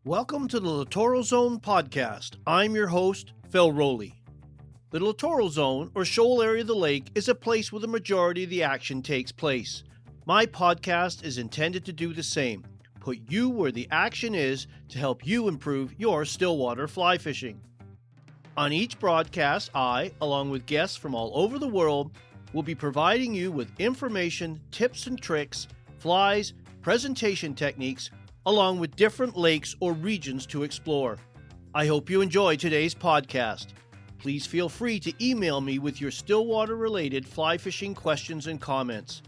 Welcome to the Littoral Zone podcast. I'm your host, Phil Rowley. The Littoral Zone, or shoal area of the lake, is a place where the majority of the action takes place. My podcast is intended to do the same, put you where the action is to help you improve your stillwater fly fishing. On each broadcast, I, along with guests from all over the world, will be providing you with information, tips and tricks, flies, presentation techniques, along with different lakes or regions to explore. I hope you enjoy today's podcast. Please feel free to email me with your Stillwater-related fly fishing questions and comments.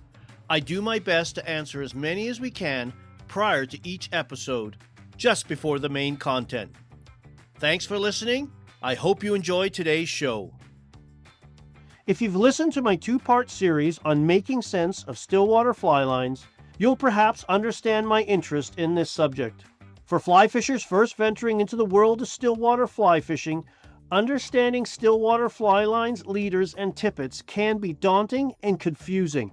I do my best to answer as many as we can prior to each episode, just before the main content. Thanks for listening. I hope you enjoy today's show. If you've listened to my two-part series on making sense of stillwater fly lines, you'll perhaps understand my interest in this subject. For fly fishers first venturing into the world of stillwater fly fishing, understanding stillwater fly lines, leaders, and tippets can be daunting and confusing.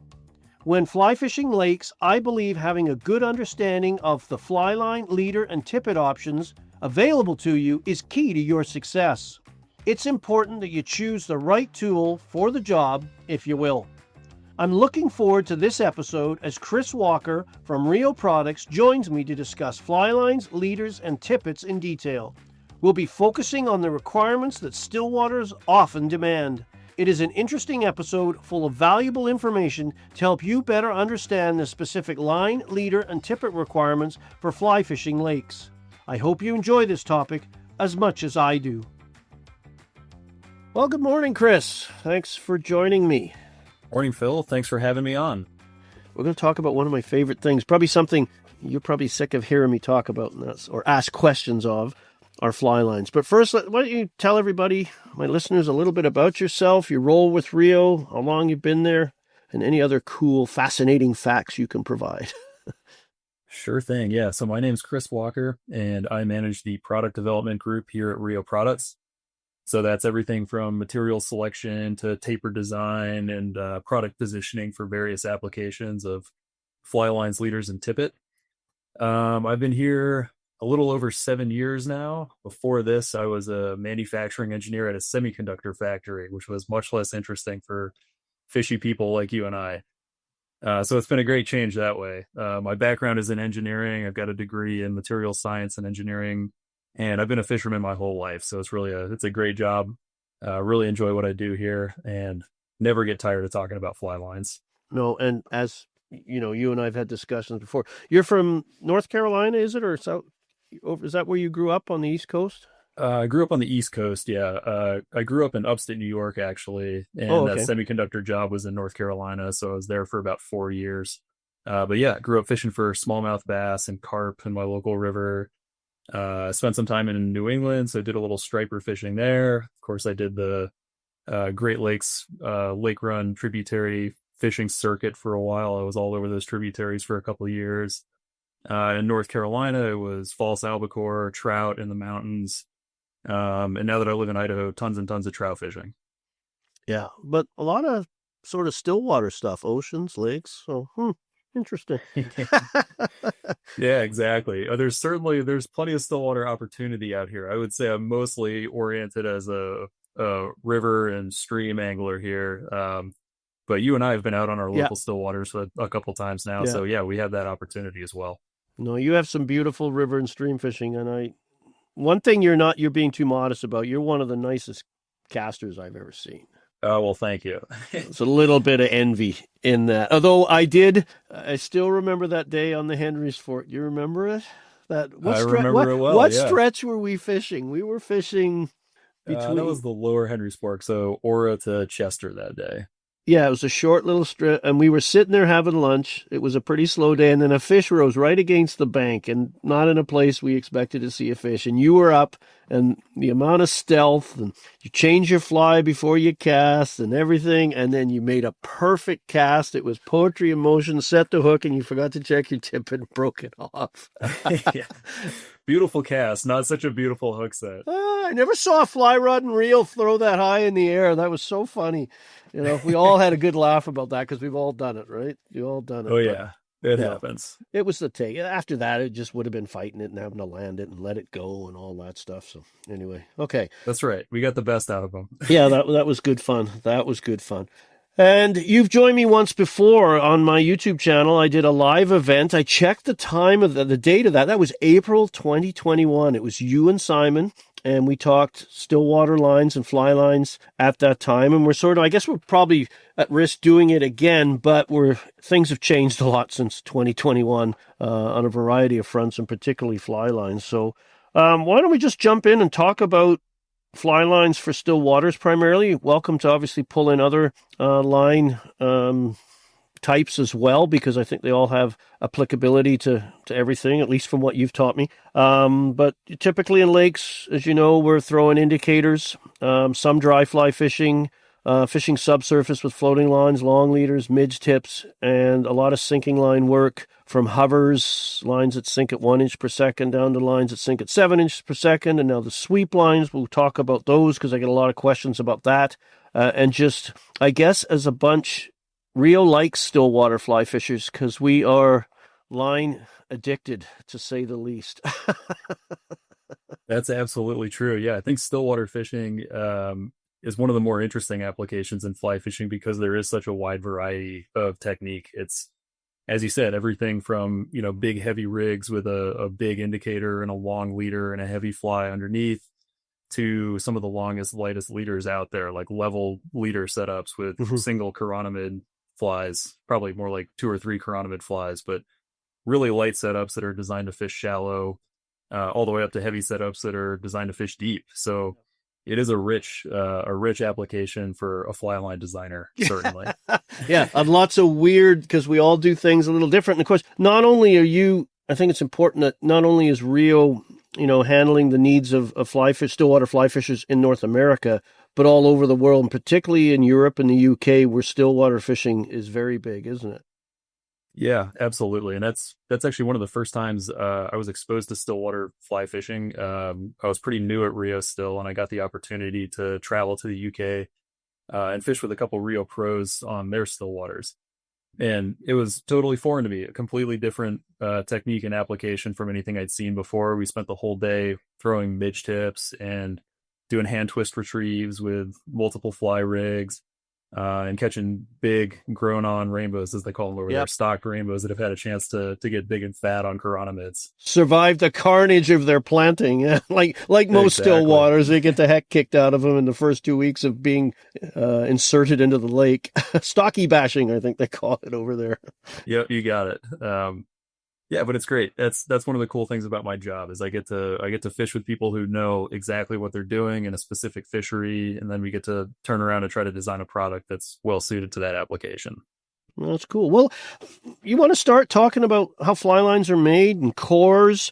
When fly fishing lakes, I believe having a good understanding of the fly line, leader, and tippet options available to you is key to your success. It's important that you choose the right tool for the job, if you will. I'm looking forward to this episode as Chris Walker from Rio Products joins me to discuss fly lines, leaders, and tippets in detail. We'll be focusing on the requirements that stillwaters often demand. It is an interesting episode full of valuable information to help you better understand the specific line, leader, and tippet requirements for fly fishing lakes. I hope you enjoy this topic as much as I do. Well, good morning, Chris. Thanks for joining me. Morning, Phil. Thanks for having me on. We're going to talk about one of my favorite things, probably something you're probably sick of hearing me talk about, and that's, or ask questions of, our fly lines. But first, why don't you tell everybody, my listeners, a little bit about yourself, your role with Rio, how long you've been there, and any other cool, fascinating facts you can provide. Sure thing. Yeah. So my name's Chris Walker, and I manage the product development group here at Rio Products. So that's everything from material selection to taper design and product positioning for various applications of fly lines, leaders, and tippet. I've been here a little over 7 years now. Before this, I was a manufacturing engineer at a semiconductor factory, which was much less interesting for fishy people like you and I. So it's been a great change that way. My background is in engineering. I've got a degree in material science and engineering, and I've been a fisherman my whole life. So it's a great job. Really enjoy what I do here and never get tired of talking about fly lines. No, and as you know, you and I have had discussions before. You're from North Carolina, is it, or South? Is that where you grew up, on the East Coast? I grew up on the East Coast, yeah. I grew up in upstate New York, actually, and okay. That semiconductor job was in North Carolina, so I was there for about 4 years. But yeah, grew up fishing for smallmouth bass and carp in my local river. Spent some time in New England, so I did a little striper fishing there. Of course, I did the Great Lakes Lake Run tributary fishing circuit for a while. I was all over those tributaries for a couple of years. In North Carolina, it was false albacore, trout in the mountains. And now that I live in Idaho, tons and tons of trout fishing. Yeah, but a lot of sort of stillwater stuff, oceans, lakes. So, interesting. Yeah, exactly. There's plenty of stillwater opportunity out here. I would say I'm mostly oriented as a river and stream angler here. But you and I have been out on our local stillwaters a couple times now. Yeah. So yeah, we have that opportunity as well. No, you have some beautiful river and stream fishing, and one thing you're being too modest about, you're one of the nicest casters I've ever seen. Oh, well, thank you. It's a little bit of envy in that. Although I still remember that day on the Henry's Fort. You remember it? I remember it well. What stretch were we fishing? We were fishing between... that was the lower Henry's Fork, so Ora to Chester that day. Yeah, it was a short little strip, and we were sitting there having lunch. It was a pretty slow day, and then a fish rose right against the bank, and not in a place we expected to see a fish. And you were up, and the amount of stealth, and you change your fly before you cast and everything, and then you made a perfect cast. It was poetry in motion, set the hook, and you forgot to check your tip and broke it off. Yeah. Beautiful cast, not such a beautiful hook set. I never saw a fly rod and reel throw that high in the air. That was so funny. You know, we all had a good laugh about that because we've all done it, right? You all done it. Oh, yeah. It No, happens. it was the take. After that, it just would have been fighting it and having to land it and let it go and all that stuff. So anyway, okay. That's right. We got the best out of them. Yeah, that was good fun. That was good fun. And you've joined me once before on my YouTube channel. I did a live event. I checked the time of the date of that. That was April 2021. It was you and Simon, and we talked Stillwater lines and fly lines at that time. And we're sort of, I guess we're probably at risk doing it again, but things have changed a lot since 2021 on a variety of fronts, and particularly fly lines. So why don't we just jump in and talk about fly lines for still waters primarily? Welcome to obviously pull in other line types as well, because I think they all have applicability to everything, at least from what you've taught me. But typically in lakes, as you know, we're throwing indicators, some dry fly fishing, fishing subsurface with floating lines, long leaders, midge tips, and a lot of sinking line work, from hovers, lines that sink at 1 inch per second, down to lines that sink at 7 inches per second. And now the sweep lines, we'll talk about those because I get a lot of questions about that. And just, I guess, as a bunch, Rio likes Stillwater fly fishers because we are line addicted, to say the least. That's absolutely true. Yeah, I think stillwater fishing is one of the more interesting applications in fly fishing because there is such a wide variety of technique. It's, as you said, everything from, big heavy rigs with a big indicator and a long leader and a heavy fly underneath, to some of the longest, lightest leaders out there, like level leader setups with single chironomid flies, probably more like 2 or 3 chironomid flies, but really light setups that are designed to fish shallow, all the way up to heavy setups that are designed to fish deep. So it is a rich application for a fly line designer, certainly. Yeah, and lots of weird, because we all do things a little different. And of course, not only are you, I think it's important that not only is Rio, handling the needs of stillwater fly fishers in North America, but all over the world, and particularly in Europe and the UK, where stillwater fishing is very big, isn't it? Yeah, absolutely. And that's actually one of the first times I was exposed to stillwater fly fishing. I was pretty new at Rio still, and I got the opportunity to travel to the UK and fish with a couple Rio pros on their stillwaters. And it was totally foreign to me, a completely different technique and application from anything I'd seen before. We spent the whole day throwing midge tips and doing hand twist retrieves with multiple fly rigs, and catching big grown-on rainbows, as they call them over there, stocked rainbows that have had a chance to get big and fat on chironomids. Survived the carnage of their planting. like most still waters, they get the heck kicked out of them in the first 2 weeks of being inserted into the lake. Stocky bashing, I think they call it over there. Yep, you got it. Yeah, but it's great. That's one of the cool things about my job is I get to fish with people who know exactly what they're doing in a specific fishery, and then we get to turn around and try to design a product that's well suited to that application. Well, that's cool. Well, you want to start talking about how fly lines are made and cores,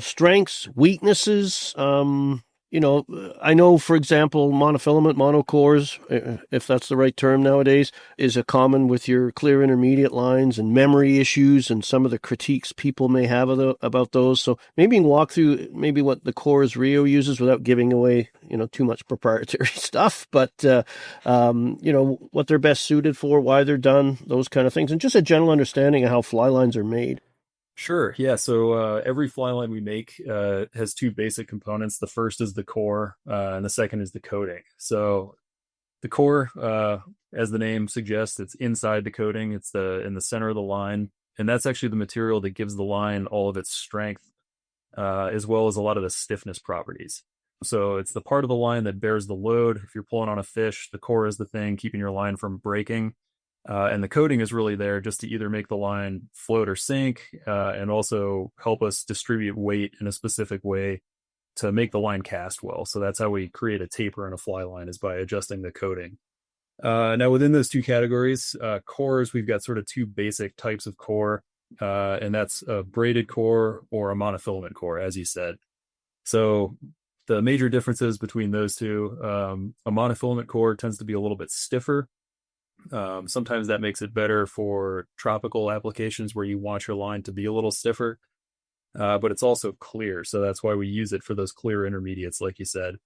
strengths, weaknesses. I know, for example, monofilament, monocores, if that's the right term nowadays, is a common with your clear intermediate lines, and memory issues and some of the critiques people may have about those. So maybe you can walk through maybe what the cores Rio uses without giving away, too much proprietary stuff, but, what they're best suited for, why they're done, those kind of things, and just a general understanding of how fly lines are made. Sure. Yeah. So every fly line we make has 2 basic components. The first is the core, and the second is the coating. So the core, as the name suggests, it's inside the coating. It's in the center of the line, and that's actually the material that gives the line all of its strength, as well as a lot of the stiffness properties. So it's the part of the line that bears the load. If you're pulling on a fish, the core is the thing keeping your line from breaking. And the coating is really there just to either make the line float or sink, and also help us distribute weight in a specific way to make the line cast well. So that's how we create a taper in a fly line, is by adjusting the coating. Now, within those 2 categories, cores, we've got sort of 2 basic types of core, and that's a braided core or a monofilament core, as you said. So the major differences between those two, a monofilament core tends to be a little bit stiffer. Sometimes that makes it better for tropical applications where you want your line to be a little stiffer, but it's also clear. So that's why we use it for those clear intermediates, like you said.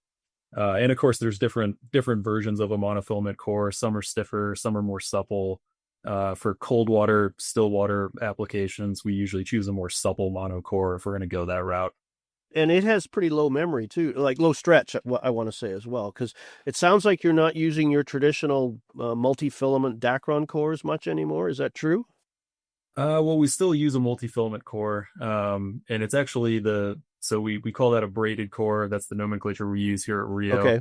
And of course, there's different versions of a monofilament core. Some are stiffer, some are more supple. For cold water, still water applications, we usually choose a more supple monocore if we're going to go that route. And it has pretty low memory too, like low stretch, I want to say as well, because it sounds like you're not using your traditional multi-filament Dacron cores much anymore. Is that true? Well, we still use a multi-filament core, and it's actually so we call that a braided core. That's the nomenclature we use here at Rio. Okay.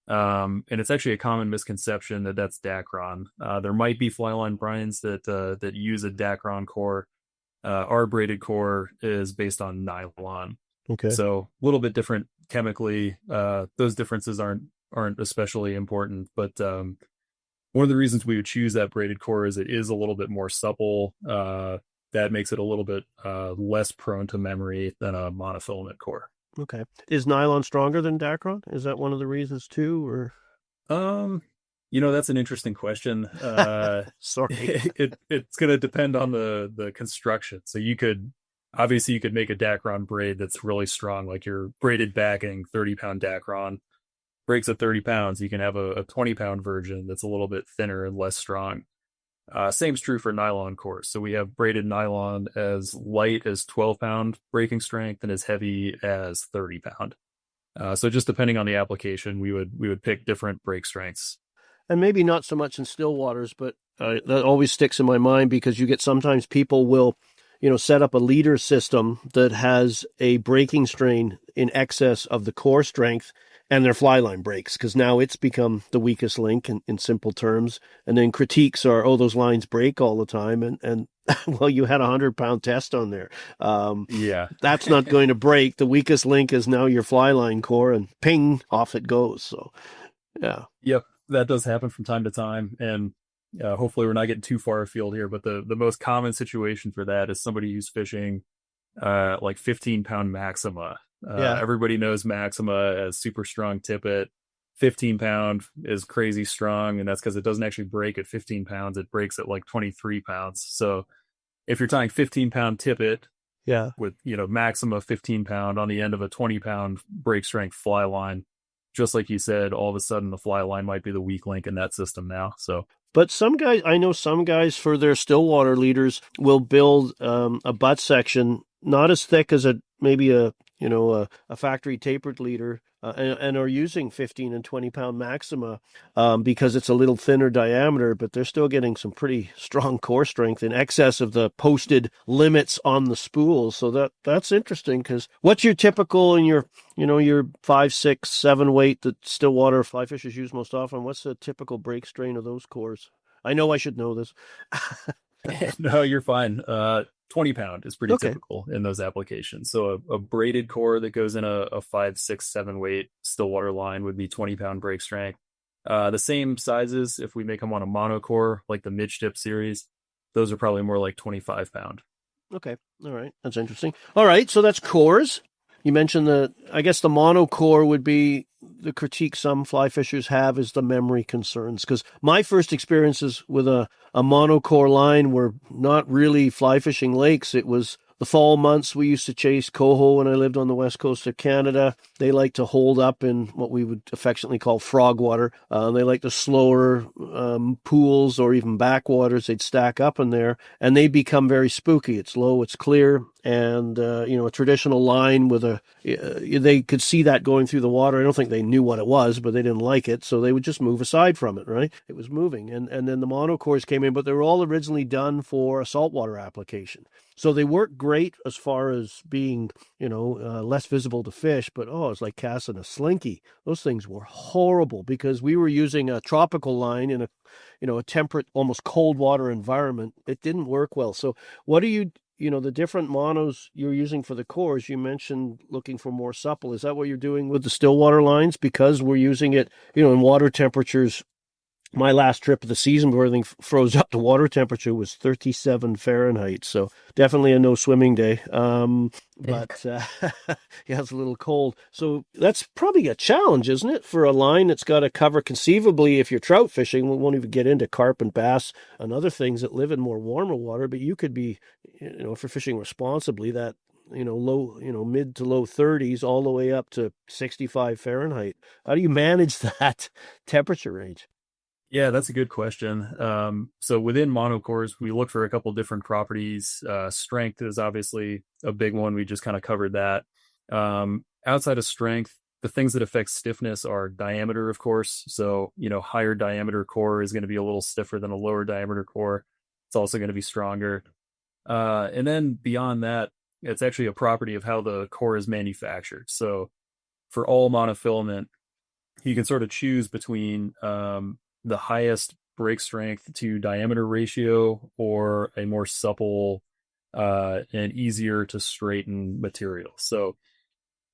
And it's actually a common misconception that that's Dacron. There might be flyline brines that use a Dacron core. Our braided core is based on nylon, Okay. so a little bit different chemically. Those differences aren't especially important, but one of the reasons we would choose that braided core is it is a little bit more supple. That makes it a little bit less prone to memory than a monofilament core. Okay. Is nylon stronger than Dacron? Is that one of the reasons too, or? Um, that's an interesting question. Sorry. It's going to depend on the construction. So obviously you could make a Dacron braid that's really strong, like your braided backing 30-pound Dacron breaks at 30 pounds. You can have a 20-pound version that's a little bit thinner and less strong. Same's true for nylon cores. So we have braided nylon as light as 12-pound breaking strength and as heavy as 30-pound. So just depending on the application, we would pick different break strengths. And maybe not so much in still waters, but that always sticks in my mind because you get sometimes people will, set up a leader system that has a breaking strain in excess of the core strength and their fly line breaks because now it's become the weakest link in simple terms. And then critiques are, oh, those lines break all the time. And well, you had 100-pound test on there. Yeah. That's not going to break. The weakest link is now your fly line core and ping, off it goes. So, yeah. Yep. That does happen from time to time. And hopefully we're not getting too far afield here, but the most common situation for that is somebody who's fishing like 15-pound Maxima. Yeah. Everybody knows Maxima as super strong tippet. 15-pound is crazy strong, and that's because it doesn't actually break at 15 pounds. It breaks at like 23 pounds. So if you're tying 15-pound tippet Yeah. with, Maxima 15-pound on the end of a 20-pound break strength fly line, just like you said, all of a sudden the fly line might be the weak link in that system now. So But I know some guys for their Stillwater leaders will build a butt section not as thick as maybe a factory tapered leader, and are using 15 and 20-pound Maxima because it's a little thinner diameter, but they're still getting some pretty strong core strength in excess of the posted limits on the spools. So that's interesting because what's your typical in your 5, 6, 7 weight that Stillwater fly fishers use most often? What's the typical break strain of those cores? I know I should know this. no, you're fine. 20-pound is pretty Okay. typical in those applications. So a braided core that goes in a 5, 6, 7 weight Stillwater line would be 20-pound break strength. The same sizes, if we make them on a monocore, like the Midge Tip series, those are probably more like 25-pound. Okay. All right. That's interesting. All right. So that's cores. You mentioned I guess the monocore would be the critique some fly fishers have is the memory concerns. Because my first experiences with a monocore line were not really fly fishing lakes. It was the fall months. We used to chase coho when I lived on the west coast of Canada. They like to hold up in what we would affectionately call frog water. They like the slower pools or even backwaters. They'd stack up in there and they become very spooky. It's low, it's clear. And, a traditional line with they could see that going through the water. I don't think they knew what it was, but they didn't like it. So they would just move aside from it, right? It was moving. And then the monocores came in, but they were all originally done for a saltwater application. So they work great as far as being, less visible to fish, but it's like casting a slinky. Those things were horrible because we were using a tropical line in a temperate, almost cold water environment. It didn't work well. So what do the different monos you're using for the cores, you mentioned looking for more supple. Is that what you're doing with the Stillwater lines? Because we're using it, in water temperatures. My last trip of the season where everything froze up to water temperature was 37 Fahrenheit. So definitely a no swimming day. But yeah, it's a little cold. So that's probably a challenge, isn't it? For a line that's got to cover conceivably if you're trout fishing. We won't even get into carp and bass and other things that live in more warmer water. But you could be, if you're fishing responsibly, that low, mid to low 30s all the way up to 65 Fahrenheit. How do you manage that temperature range? Yeah, that's a good question. So within monocores, we look for a couple different properties. Strength is obviously a big one. We just kind of covered that. Outside of strength, the things that affect stiffness are diameter, of course. So, higher diameter core is going to be a little stiffer than a lower diameter core. It's also going to be stronger. And then beyond that, it's actually a property of how the core is manufactured. So for all monofilament, you can sort of choose between the highest break strength to diameter ratio or a more supple and easier to straighten material. So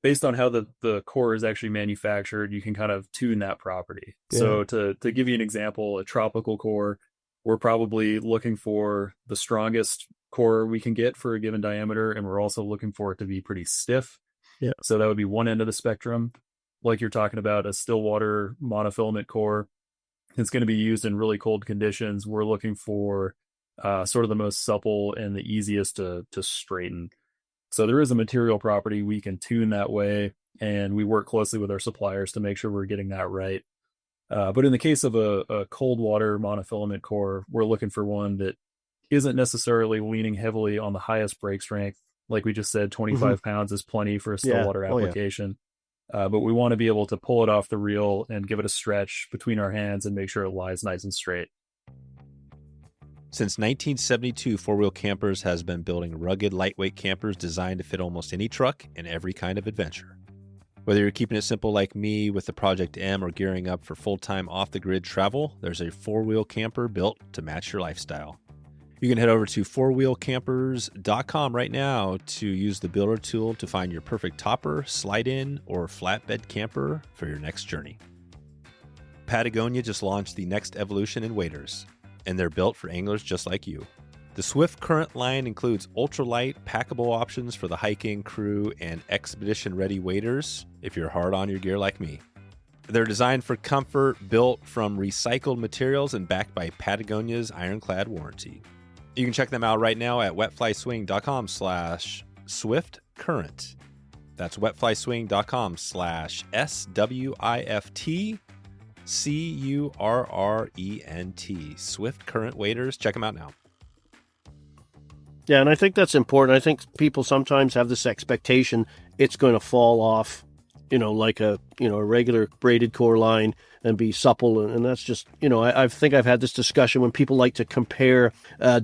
based on how the core is actually manufactured, you can kind of tune that property. Yeah. So to give you an example, a tropical core, we're probably looking for the strongest core we can get for a given diameter, and we're also looking for it to be pretty stiff. Yeah. So that would be one end of the spectrum. Like you're talking about, a Stillwater monofilament core, it's going to be used in really cold conditions. We're looking for sort of the most supple and the easiest to straighten. So there is a material property we can tune that way, and we work closely with our suppliers to make sure we're getting that right. But in the case of a cold water monofilament core, we're looking for one that isn't necessarily leaning heavily on the highest break strength. Like we just said, 25 pounds is plenty for a Stillwater application. But we want to be able to pull it off the reel and give it a stretch between our hands and make sure it lies nice and straight. Since 1972, 4-Wheel Campers has been building rugged, lightweight campers designed to fit almost any truck and every kind of adventure. Whether you're keeping it simple like me with the Project M or gearing up for full-time off-the-grid travel, there's a 4-wheel camper built to match your lifestyle. You can head over to 4wheelcampers.com right now to use the builder tool to find your perfect topper, slide-in, or flatbed camper for your next journey. Patagonia just launched the next evolution in waders, and they're built for anglers just like you. The Swift Current line includes ultralight, packable options for the hiking, crew, and expedition-ready waders if you're hard on your gear like me. They're designed for comfort, built from recycled materials, and backed by Patagonia's ironclad warranty. You can check them out right now at wetflyswing.com/swiftcurrent. That's wetflyswing.com/SWIFTCURRENT. Swift Current waders. Check them out now. Yeah, and I think that's important. I think people sometimes have this expectation it's going to fall off, like a regular braided core line and be supple. And that's just, I think I've had this discussion when people like to compare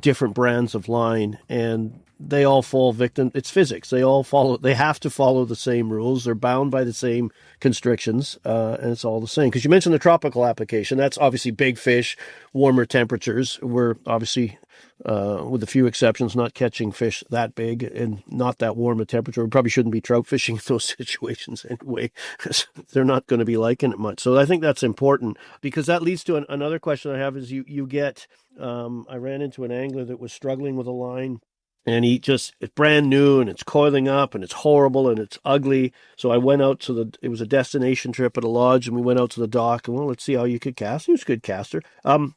different brands of line, and they all fall victim. It's physics. They have to follow the same rules. They're bound by the same constrictions, and it's all the same. Because you mentioned the tropical application. That's obviously big fish, warmer temperatures. We're obviously, with a few exceptions, not catching fish that big and not that warm a temperature. We probably shouldn't be trout fishing in those situations anyway, because they're not going to be liking it much. So I think that's important, because that leads to another question I have is you get, I ran into an angler that was struggling with a line, and it's brand new and it's coiling up and it's horrible and it's ugly. So I went out it was a destination trip at a lodge, and we went out to the dock and, let's see how you could cast. He was a good caster.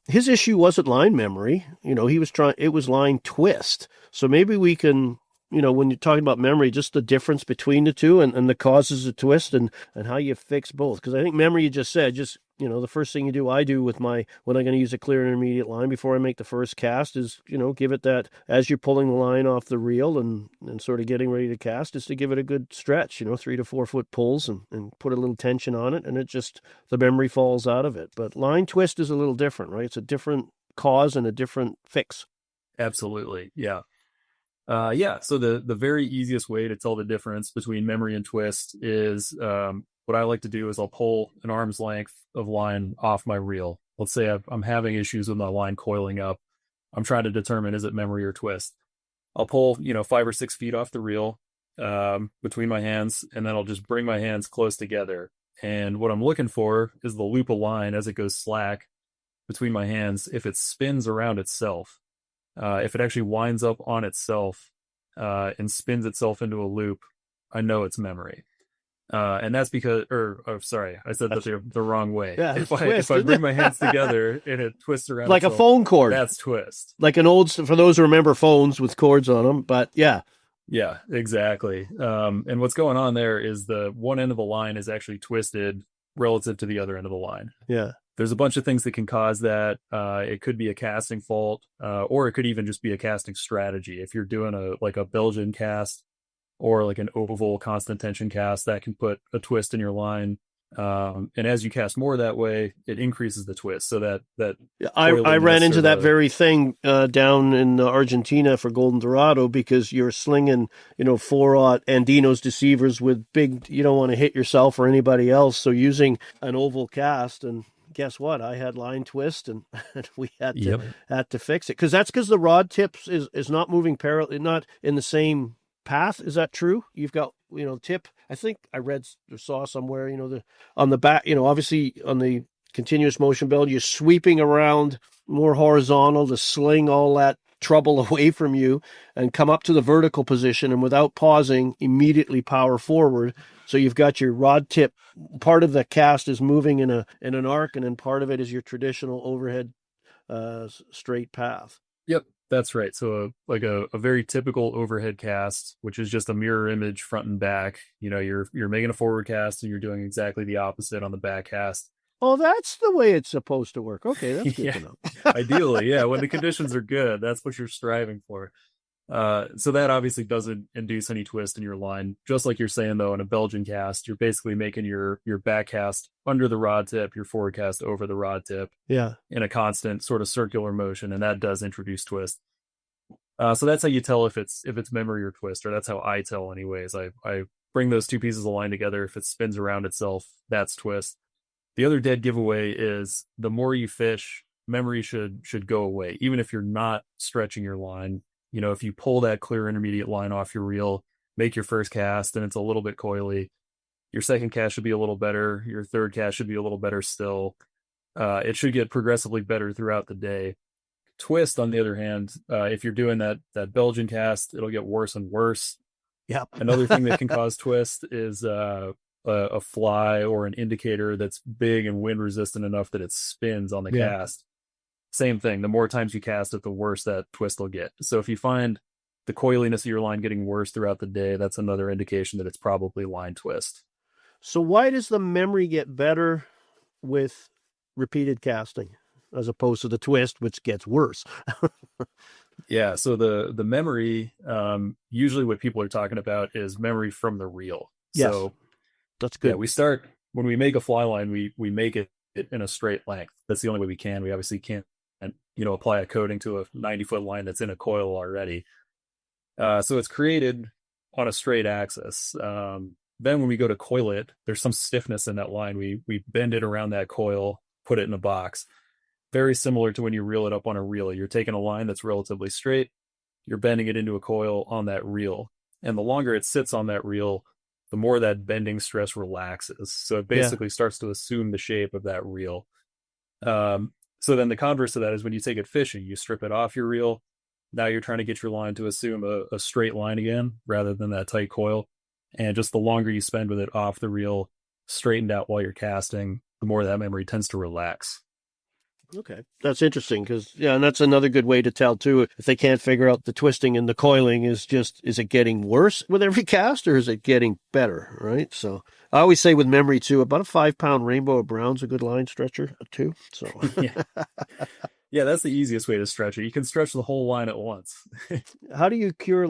His issue wasn't line memory. It was line twist. So maybe we can, when you're talking about memory, just the difference between the two and the causes of twist and how you fix both. Because I think memory, you just said, the first thing I do with when I'm going to use a clear intermediate line before I make the first cast is, give it that, as you're pulling the line off the reel and sort of getting ready to cast, is to give it a good stretch, 3 to 4 foot pulls and put a little tension on it, and the memory falls out of it. But line twist is a little different, right? It's a different cause and a different fix. Absolutely. Yeah. So the very easiest way to tell the difference between memory and twist is, what I like to do is I'll pull an arm's length of line off my reel. Let's say I'm having issues with my line coiling up. I'm trying to determine, is it memory or twist? I'll pull, 5 or 6 feet off the reel between my hands, and then I'll just bring my hands close together. And what I'm looking for is the loop of line as it goes slack between my hands. If it spins around itself, if it actually winds up on itself and spins itself into a loop, I know it's memory. And that's because, sorry, I said that the wrong way. Yeah, if I bring my hands together and it twists around like itself, a phone cord, that's twist. Like an old, for those who remember phones with cords on them. But yeah, exactly. And what's going on there is the one end of the line is actually twisted relative to the other end of the line. Yeah. There's a bunch of things that can cause that. It could be a casting fault, or it could even just be a casting strategy. If you're doing a Belgian cast or like an oval constant tension cast, that can put a twist in your line. And as you cast more that way, it increases the twist. So that I ran into that very thing down in Argentina for Golden Dorado, because you're slinging 4/0 Andino's deceivers with big. You don't want to hit yourself or anybody else. So using an oval cast, and guess what? I had line twist, and we had to fix it, because the rod tips is not moving parallel, not in the same path. Is that true? You've got tip. I think I saw somewhere on the back. Obviously on the continuous motion build, you're sweeping around more horizontal to sling all that trouble away from you and come up to the vertical position, and without pausing, immediately power forward. So you've got your rod tip. Part of the cast is moving in an arc, and then part of it is your traditional overhead straight path. Yep, that's right. So a very typical overhead cast, which is just a mirror image front and back. You're making a forward cast and you're doing exactly the opposite on the back cast. Oh, that's the way it's supposed to work. Okay, that's good to know. Ideally, yeah. When the conditions are good, that's what you're striving for. So that obviously doesn't induce any twist in your line. Just like you're saying, though, in a Belgian cast, you're basically making your back cast under the rod tip, your forward cast over the rod tip, in a constant sort of circular motion, and that does introduce twist. So that's how you tell if it's memory or twist, or that's how I tell anyways. I bring those two pieces of line together. If it spins around itself, that's twist. The other dead giveaway is the more you fish, memory should go away, even if you're not stretching your line. If you pull that clear intermediate line off your reel, make your first cast and it's a little bit coily, your second cast should be a little better. Your third cast should be a little better still. It should get progressively better throughout the day. Twist, on the other hand, if you're doing that Belgian cast, it'll get worse and worse. Yep. Another thing that can cause twist is a fly or an indicator that's big and wind resistant enough that it spins on the cast. Same thing. The more times you cast it, the worse that twist will get. So if you find the coiliness of your line getting worse throughout the day, that's another indication that it's probably line twist. So why does the memory get better with repeated casting as opposed to the twist, which gets worse? Yeah. So the memory, usually what people are talking about is memory from the reel. Yes, so that's good. Yeah, we start when we make a fly line, we make it in a straight length. That's the only way we can. We obviously can't, apply a coating to a 90-foot line that's in a coil already. So it's created on a straight axis. Then when we go to coil it, there's some stiffness in that line. We bend it around that coil, put it in a box. Very similar to when you reel it up on a reel. You're taking a line that's relatively straight, you're bending it into a coil on that reel. And the longer it sits on that reel, the more that bending stress relaxes. So it basically starts to assume the shape of that reel. So then the converse of that is when you take it fishing, you strip it off your reel. Now you're trying to get your line to assume a straight line again, rather than that tight coil. And just the longer you spend with it off the reel, straightened out while you're casting, the more that memory tends to relax. Okay, that's interesting, because and that's another good way to tell too. If they can't figure out the twisting and the coiling, is it getting worse with every cast, or is it getting better? Right. So I always say with memory too, about a 5-pound rainbow of brown's a good line stretcher too. So yeah, that's the easiest way to stretch it. You can stretch the whole line at once. How do you cure?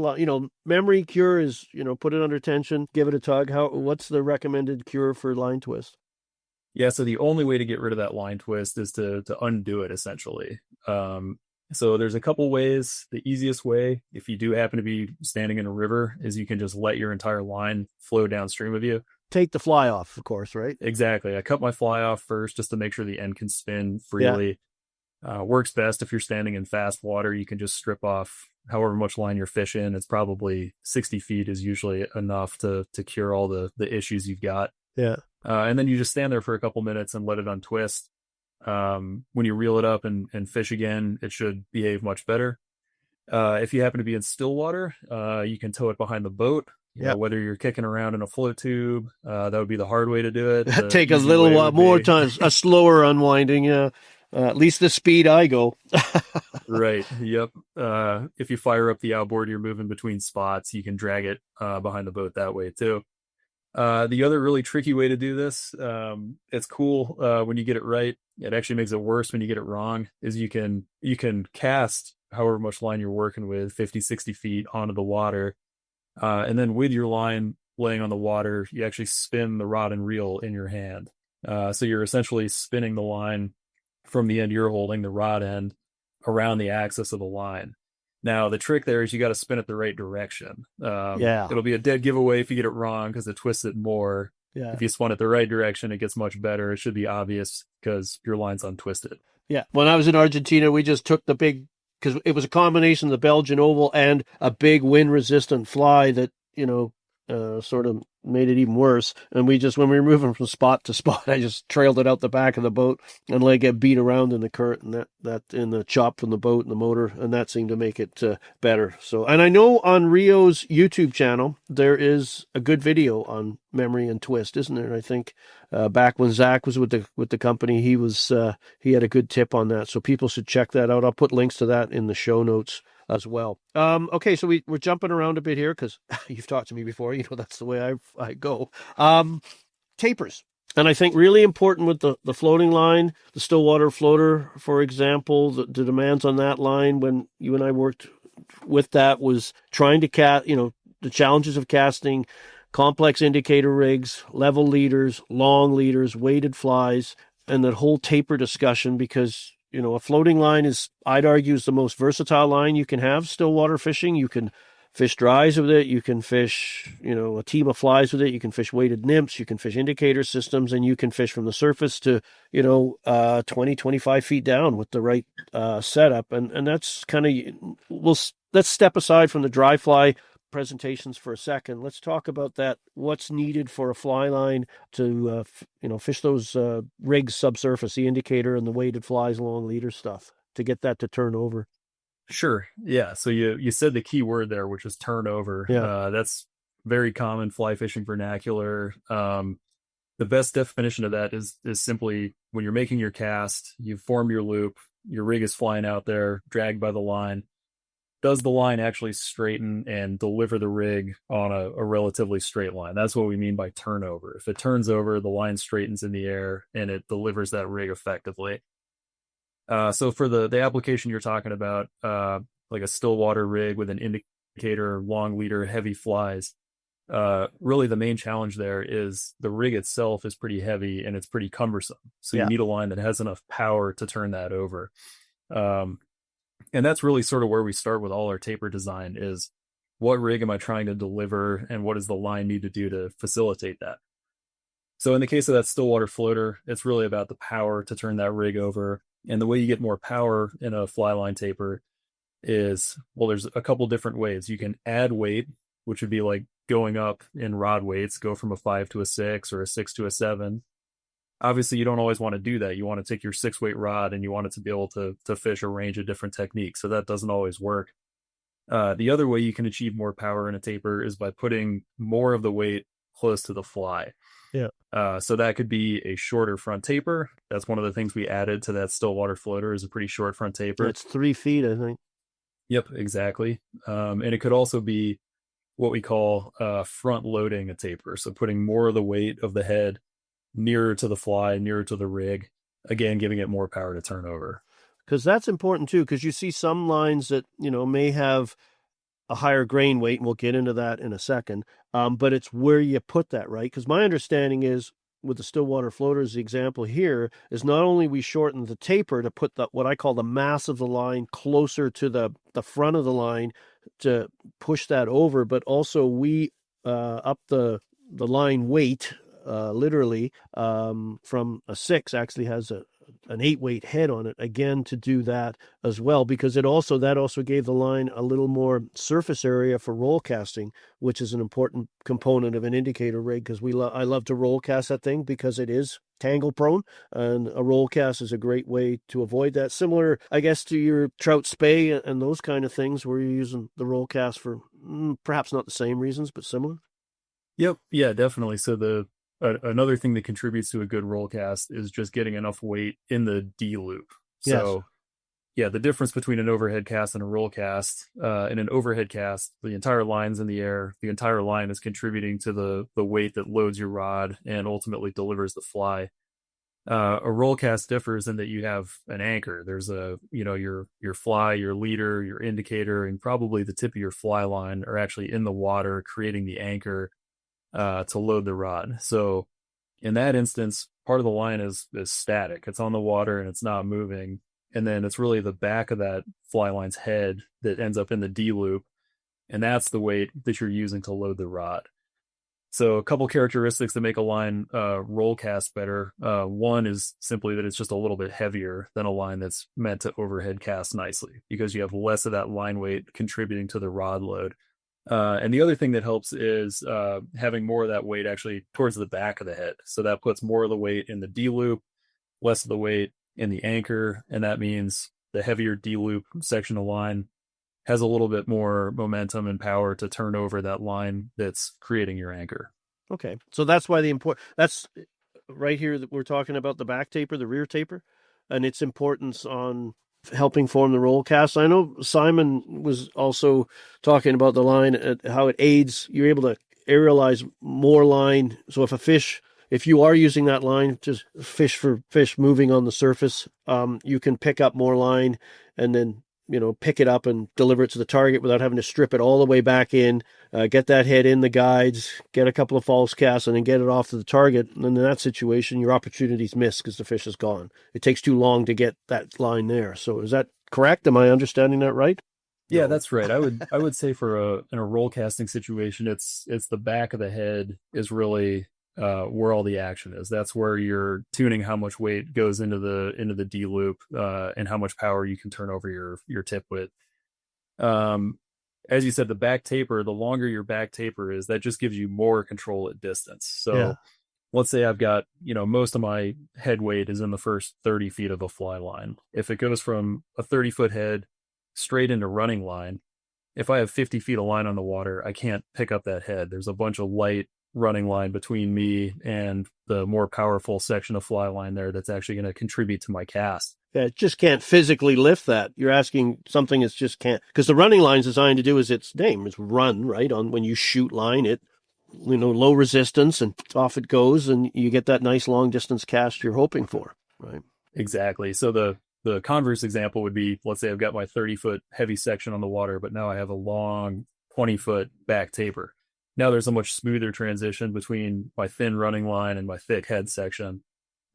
Memory cure is put it under tension, give it a tug. What's the recommended cure for line twist? Yeah, so the only way to get rid of that line twist is to undo it, essentially. So there's a couple ways. The easiest way, if you do happen to be standing in a river, is you can just let your entire line flow downstream of you. Take the fly off, of course, right? Exactly. I cut my fly off first just to make sure the end can spin freely. Works best if you're standing in fast water. You can just strip off however much line you're fishing. It's probably 60 feet is usually enough to cure all the issues you've got. Yeah. And then you just stand there for a couple minutes and let it untwist. When you reel it up and fish again, it should behave much better. If you happen to be in Stillwater, you can tow it behind the boat. Whether you're kicking around in a float tube, that would be the hard way to do it. Take a little while more time, a slower unwinding. At least the speed I go. Right. Yep. If you fire up the outboard, you're moving between spots. You can drag it behind the boat that way too. The other really tricky way to do this, it's cool when you get it right. It actually makes it worse when you get it wrong, is you can cast however much line you're working with, 50, 60 feet onto the water. And then with your line laying on the water, you actually spin the rod and reel in your hand. So you're essentially spinning the line from the end you're holding, the rod end, around the axis of the line. Now, the trick there is you got to spin it the right direction. It'll be a dead giveaway if you get it wrong because it twists it more. Yeah. If you spun it the right direction, it gets much better. It should be obvious because your line's untwisted. Yeah. When I was in Argentina, we just took the big, because it was a combination of the Belgian oval and a big wind-resistant fly that, sort of made it even worse. And we just, when we were moving from spot to spot, I just trailed it out the back of the boat and let it get beat around in the current and that in the chop from the boat and the motor, and that seemed to make it better. So, and I know on Rio's YouTube channel there is a good video on memory and twist, isn't there? I think back when Zach was with the company, he had a good tip on that, so people should check that out. I'll put links to that in the show notes as well. Okay, so we're jumping around a bit here because you've talked to me before. That's the way I go. Tapers. And I think really important with the floating line, the Stillwater floater, for example, the demands on that line when you and I worked with that was trying to cast, the challenges of casting complex indicator rigs, level leaders, long leaders, weighted flies, and that whole taper discussion because a floating line is, I'd argue, is the most versatile line you can have stillwater fishing. You can fish dries with it. You can fish, a team of flies with it. You can fish weighted nymphs. You can fish indicator systems, and you can fish from the surface to, 20, 25 feet down with the right setup. And that's kind of, let's step aside from the dry fly presentations for a second. Let's talk about that. What's needed for a fly line to fish those rigs subsurface, the indicator and the weighted flies, long leader stuff, to get that to turn over. Sure. Yeah. So you said the key word there, which is turnover. Yeah. That's very common fly fishing vernacular. The best definition of that is simply when you're making your cast, you form your loop, your rig is flying out there, dragged by the line. Does the line actually straighten and deliver the rig on a relatively straight line? That's what we mean by turnover. If it turns over, the line straightens in the air and it delivers that rig effectively. So for the application you're talking about, like a Stillwater rig with an indicator, long leader, heavy flies, really the main challenge there is the rig itself is pretty heavy and it's pretty cumbersome. So you need a line that has enough power to turn that over. And that's really sort of where we start with all our taper design is what rig am I trying to deliver and what does the line need to do to facilitate that? So in the case of that Stillwater floater, it's really about the power to turn that rig over. And the way you get more power in a fly line taper is, well, there's a couple different ways. You can add weight, which would be like going up in rod weights, go from a 5 to a 6 or a 6 to a 7. Obviously, you don't always want to do that. You want to take your 6-weight rod and you want it to be able to fish a range of different techniques. So that doesn't always work. The other way you can achieve more power in a taper is by putting more of the weight close to the fly. Yeah. So that could be a shorter front taper. That's one of the things we added to that Stillwater floater is a pretty short front taper. It's 3 feet, I think. Yep, exactly. And it could also be what we call front loading a taper. So putting more of the weight of the head nearer to the fly, nearer to the rig, again, giving it more power to turn over. Because that's important too, because you see some lines that, may have a higher grain weight, and we'll get into that in a second, but it's where you put that, right? Because my understanding is, with the Stillwater floaters, the example here is not only we shorten the taper to put what I call the mass of the line closer to the front of the line to push that over, but also we up the line weight, literally, from a 6 actually has an 8-weight head on it, again, to do that as well, because that also gave the line a little more surface area for roll casting, which is an important component of an indicator rig, because I love to roll cast that thing because it is tangle prone, and a roll cast is a great way to avoid that. Similar, I guess, to your trout spay and those kind of things where you're using the roll cast for perhaps not the same reasons, but similar. Yep. Yeah, definitely. So another thing that contributes to a good roll cast is just getting enough weight in the D loop. So, yeah, the difference between an overhead cast and a roll cast. In an overhead cast, the entire line's in the air. The entire line is contributing to the weight that loads your rod and ultimately delivers the fly. A roll cast differs in that you have an anchor. There's your fly, your leader, your indicator, and probably the tip of your fly line are actually in the water, creating the anchor to load the rod. So in that instance, part of the line is static. It's on the water and it's not moving. And then it's really the back of that fly line's head that ends up in the D loop. And that's the weight that you're using to load the rod. So a couple characteristics that make a line roll cast better. One is simply that it's just a little bit heavier than a line that's meant to overhead cast nicely, because you have less of that line weight contributing to the rod load. And the other thing that helps is having more of that weight actually towards the back of the head. So that puts more of the weight in the D loop, less of the weight in the anchor. And that means the heavier D loop section of line has a little bit more momentum and power to turn over that line that's creating your anchor. Okay. So that's why that's right here that we're talking about the back taper, the rear taper, and its importance on helping form the roll cast. I know Simon was also talking about the line, how it aids, you're able to aerialize more line. So if you are using that line to fish moving on the surface, you can pick up more line and then, pick it up and deliver it to the target without having to strip it all the way back in, get that head in the guides, get a couple of false casts, and then get it off to the target. And in that situation, your opportunity's missed because the fish is gone. It takes too long to get that line there. So is that correct? Am I understanding that right? Yeah, that's right. I would say in a roll casting situation, it's the back of the head is really where all the action is. That's where you're tuning how much weight goes into the D loop and how much power you can turn over your tip with. As you said, the back taper, the longer your back taper is, that just gives you more control at distance. So let's say I've got, most of my head weight is in the first 30 feet of a fly line. If it goes from a 30-foot head straight into running line, if I have 50 feet of line on the water, I can't pick up that head. There's a bunch of light running line between me and the more powerful section of fly line there that's actually going to contribute to my cast. Yeah, it just can't physically lift that. You're asking something that's just can't, because the running line's designed to do is its name is run, right? On when you shoot line, it, low resistance and off it goes, and you get that nice long distance cast you're hoping for, right? Exactly. So the converse example would be, let's say I've got my 30-foot heavy section on the water, but now I have a long 20-foot back taper. Now there's a much smoother transition between my thin running line and my thick head section.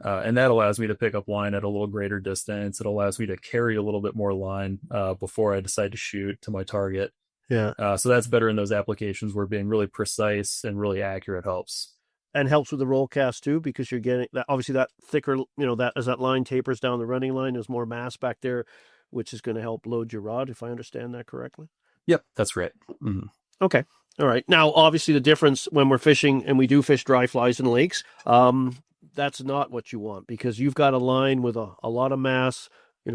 And that allows me to pick up line at a little greater distance. It allows me to carry a little bit more line before I decide to shoot to my target. Yeah. So that's better in those applications where being really precise and really accurate helps. And helps with the roll cast too, because you're getting that, obviously that thicker, that as that line tapers down the running line, there's more mass back there, which is going to help load your rod, if I understand that correctly. Yep, that's right. Mm-hmm. Okay. All right. Now, obviously, the difference when we're fishing, and we do fish dry flies in lakes, that's not what you want, because you've got a line with a lot of mass,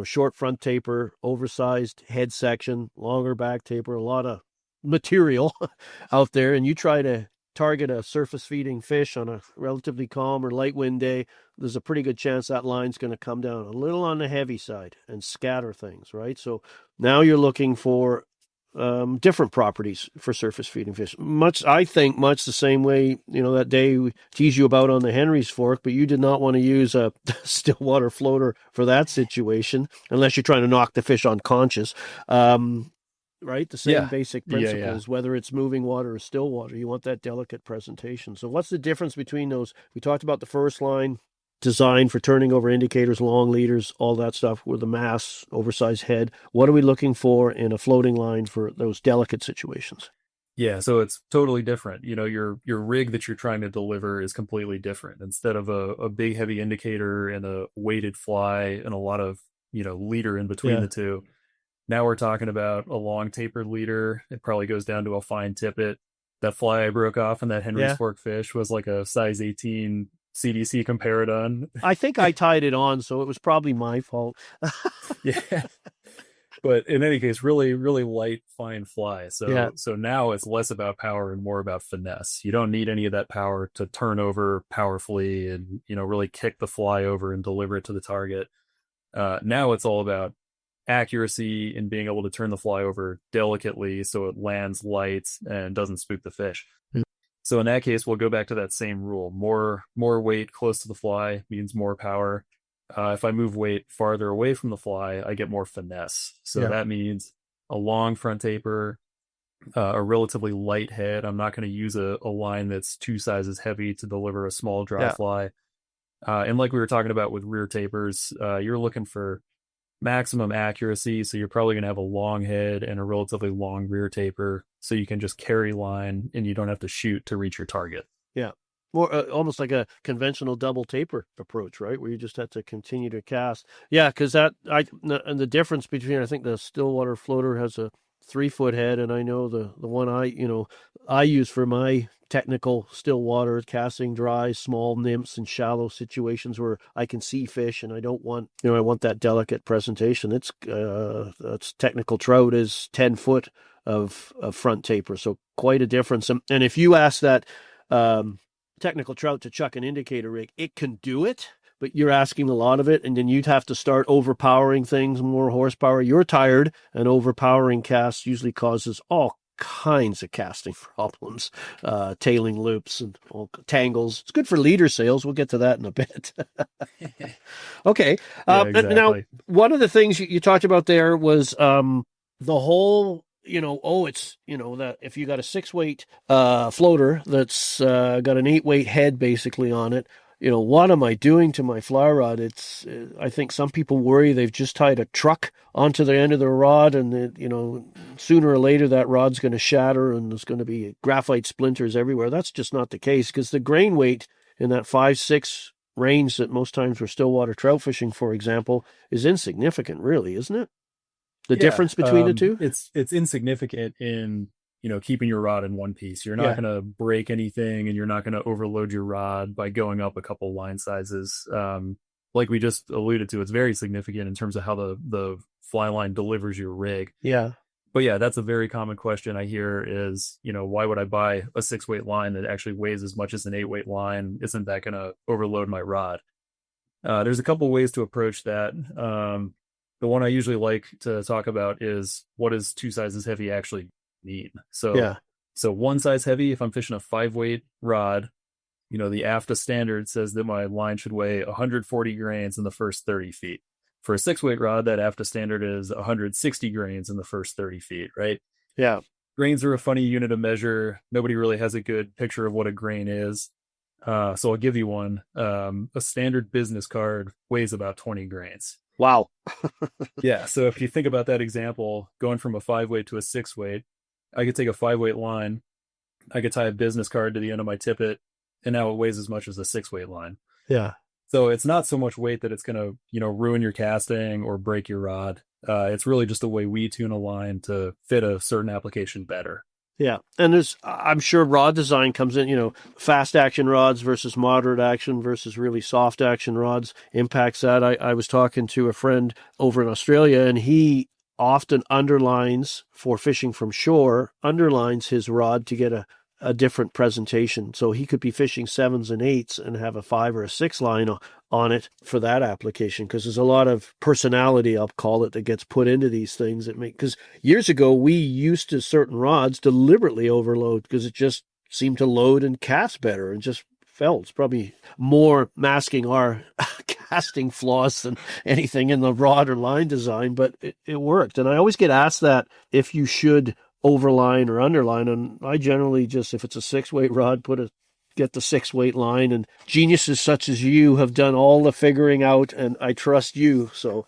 short front taper, oversized head section, longer back taper, a lot of material out there, and you try to target a surface feeding fish on a relatively calm or light wind day, there's a pretty good chance that line's going to come down a little on the heavy side and scatter things, right? So now you're looking for different properties for surface feeding fish. I think much the same way, that day we teased you about on the Henry's Fork, but you did not want to use a Stillwater floater for that situation, unless you're trying to knock the fish unconscious. Right? The same basic principles, whether it's moving water or still water, you want that delicate presentation. So what's the difference between those? We talked about the first line, designed for turning over indicators, long leaders, all that stuff with a mass, oversized head. What are we looking for in a floating line for those delicate situations? Yeah, so it's totally different. Your rig that you're trying to deliver is completely different. Instead of a big heavy indicator and a weighted fly and a lot of, leader in between the two, now we're talking about a long tapered leader. It probably goes down to a fine tippet. That fly I broke off in that Henry's Fork fish was like a size 18 CDC Comparadon. I think I tied it on, so it was probably my fault. Yeah. But in any case, really, really light, fine fly. So now it's less about power and more about finesse. You don't need any of that power to turn over powerfully and, really kick the fly over and deliver it to the target. Now it's all about accuracy in being able to turn the fly over delicately so it lands light and doesn't spook the fish. So in that case, we'll go back to that same rule. More weight close to the fly means more power. If I move weight farther away from the fly, I get more finesse. So that means a long front taper, a relatively light head. I'm not going to use a line that's 2 sizes heavy to deliver a small dry fly. And like we were talking about with rear tapers, you're looking for maximum accuracy. So you're probably going to have a long head and a relatively long rear taper, so you can just carry line and you don't have to shoot to reach your target. Yeah. More almost like a conventional double taper approach, right? Where you just have to continue to cast. Yeah, because and the difference between, I think the Stillwater floater has a 3-foot head, and I know the one I use for my technical Stillwater casting dry, small nymphs and shallow situations where I can see fish and I don't want, I want that delicate presentation. It's technical trout is 10 foot of front taper. So quite a difference. And if you ask that technical trout to chuck an indicator rig, it can do it, but you're asking a lot of it, and then you'd have to start overpowering things, more horsepower. You're tired, and overpowering casts usually causes all kinds of casting problems, tailing loops and all tangles. It's good for leader sales. We'll get to that in a bit. Okay. Exactly. Now, one of the things you talked about there was the whole, it's, that if you got a 6-weight floater that's got an 8-weight head basically on it, what am I doing to my fly rod? It's, I think some people worry they've just tied a truck onto the end of their rod, and sooner or later that rod's going to shatter and there's going to be graphite splinters everywhere. That's just not the case, because the grain weight in that 5-6 range that most times we're stillwater trout fishing, for example, is insignificant, really, isn't it? The difference between the two? It's insignificant in, keeping your rod in one piece. You're not going to break anything, and you're not going to overload your rod by going up a couple line sizes. Like we just alluded to, it's very significant in terms of how the fly line delivers your rig. Yeah. But yeah, that's a very common question I hear is, why would I buy a 6-weight line that actually weighs as much as an 8-weight line? Isn't that going to overload my rod? There's a couple ways to approach that. The one I usually like to talk about is, what does 2 sizes heavy actually mean? So 1 size heavy, if I'm fishing a 5-weight rod, the AFTA standard says that my line should weigh 140 grains in the first 30 feet. For a 6-weight rod, that AFTA standard is 160 grains in the first 30 feet, right? Yeah. Grains are a funny unit of measure. Nobody really has a good picture of what a grain is. So I'll give you one. A standard business card weighs about 20 grains. Wow. Yeah. So if you think about that example, going from a 5-weight to a 6-weight, I could take a 5-weight line, I could tie a business card to the end of my tippet, and now it weighs as much as a 6-weight line. Yeah. So it's not so much weight that it's going to, ruin your casting or break your rod. It's really just the way we tune a line to fit a certain application better. Yeah. And I'm sure rod design comes in, fast action rods versus moderate action versus really soft action rods impacts that. I was talking to a friend over in Australia, and he often underlines, for fishing from shore, underlines his rod to get a different presentation. So he could be fishing 7s and 8s and have a 5 or a 6 line on it for that application, because there's a lot of personality, I'll call it, that gets put into these things because years ago we used to certain rods deliberately overload because it just seemed to load and cast better, and just felt it's probably more masking our casting flaws than anything in the rod or line design, but it worked. And I always get asked that if you should overline or underline, and I generally just, if it's a 6-weight rod, get the 6-weight line, and geniuses such as you have done all the figuring out, and I trust you. So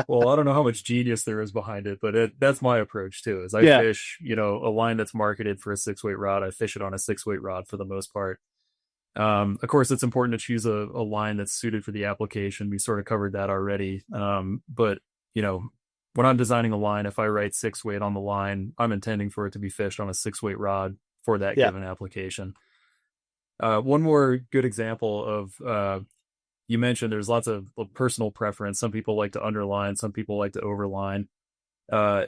well, I don't know how much genius there is behind it, but that's my approach too, is I fish, a line that's marketed for a 6-weight rod. I fish it on a 6-weight rod for the most part. Of course, it's important to choose a line that's suited for the application. We sort of covered that already. But when I'm designing a line, if I write 6-weight on the line, I'm intending for it to be fished on a 6-weight rod for that given application. One more good example of, you mentioned there's lots of personal preference. Some people like to underline, some people like to overline.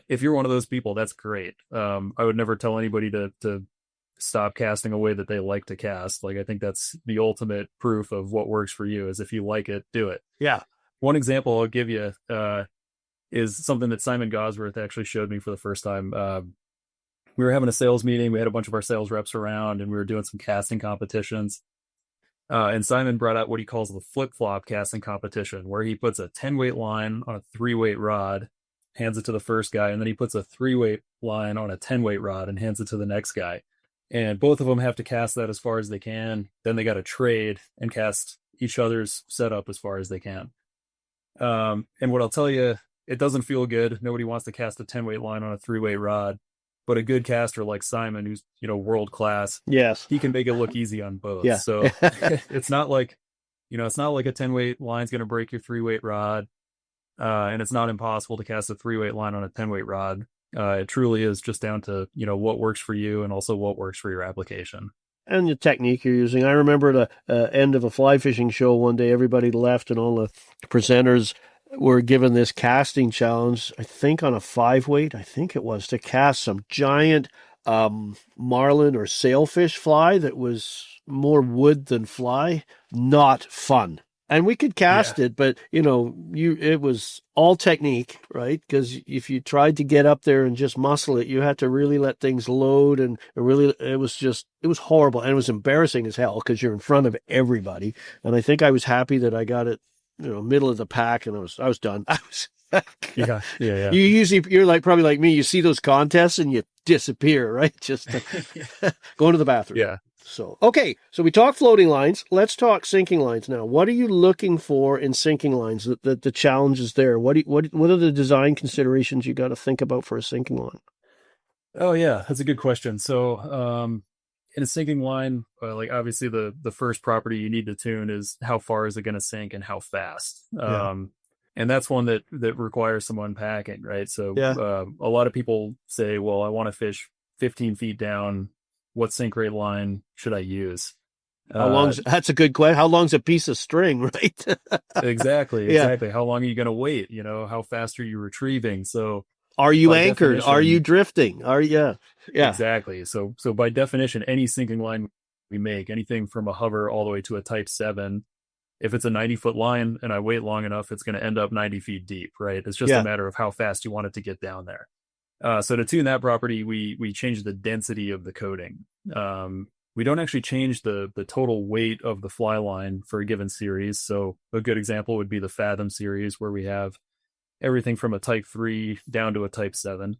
If you're one of those people, that's great. I would never tell anybody to stop casting a way that they like to cast. Like, I think that's the ultimate proof of what works for you, is if you like it, do it. Yeah. one example I'll give you is something that Simon Gosworth actually showed me for the first time. We were having a sales meeting. We had a bunch of our sales reps around, and we were doing some casting competitions. And Simon brought out what he calls the flip-flop casting competition, where he puts a 10-weight line on a 3-weight rod, hands it to the first guy, and then he puts a 3-weight line on a 10-weight rod and hands it to the next guy. And both of them have to cast that as far as they can. Then they got to trade and cast each other's setup as far as they can. And what I'll tell you, it doesn't feel good. Nobody wants to cast a 10-weight line on a 3-weight rod. But a good caster like Simon, who's, world class, Yes, he can make it look easy on both. Yeah. So it's not like, it's not like a 10-weight line's going to break your 3-weight rod. And it's not impossible to cast a 3-weight line on a 10-weight rod. It truly is just down to, what works for you and also what works for your application. And the technique you're using. I remember at the end of a fly fishing show one day, everybody left and all the presenters were given this casting challenge, I think on a 5-weight, to cast some giant marlin or sailfish fly that was more wood than fly. Not fun. And we could cast it, but it was all technique, right? Because if you tried to get up there and just muscle it, you had to really let things load, and it was horrible, and it was embarrassing as hell because you're in front of everybody. And I think I was happy that I got it, middle of the pack, and I was done. Yeah. You're probably like me. You see those contests and you disappear, right? Just going to the bathroom. Yeah. So, okay. So we talked floating lines. Let's talk sinking lines now. What are you looking for in sinking lines? The challenges there. What are the design considerations you got to think about for a sinking line? Oh yeah, that's a good question. So, in a sinking line, obviously the first property you need to tune is how far is it going to sink and how fast. And that's one that requires some unpacking, right? So a lot of people say, well, I want to fish 15 feet down. What sink rate line should I use? That's a good question. How long's a piece of string, right? Exactly. How long are you going to wait? How fast are you retrieving? So are you anchored? Are you drifting? Yeah. Exactly. So by definition, any sinking line we make, anything from a hover all the way to a type 7, if it's a 90-foot line and I wait long enough, it's going to end up 90 feet deep, right? It's just a matter of how fast you want it to get down there. So to tune that property, we change the density of the coating. We don't actually change the total weight of the fly line for a given series. So a good example would be the Fathom series, where we have everything from a type 3 down to a type 7.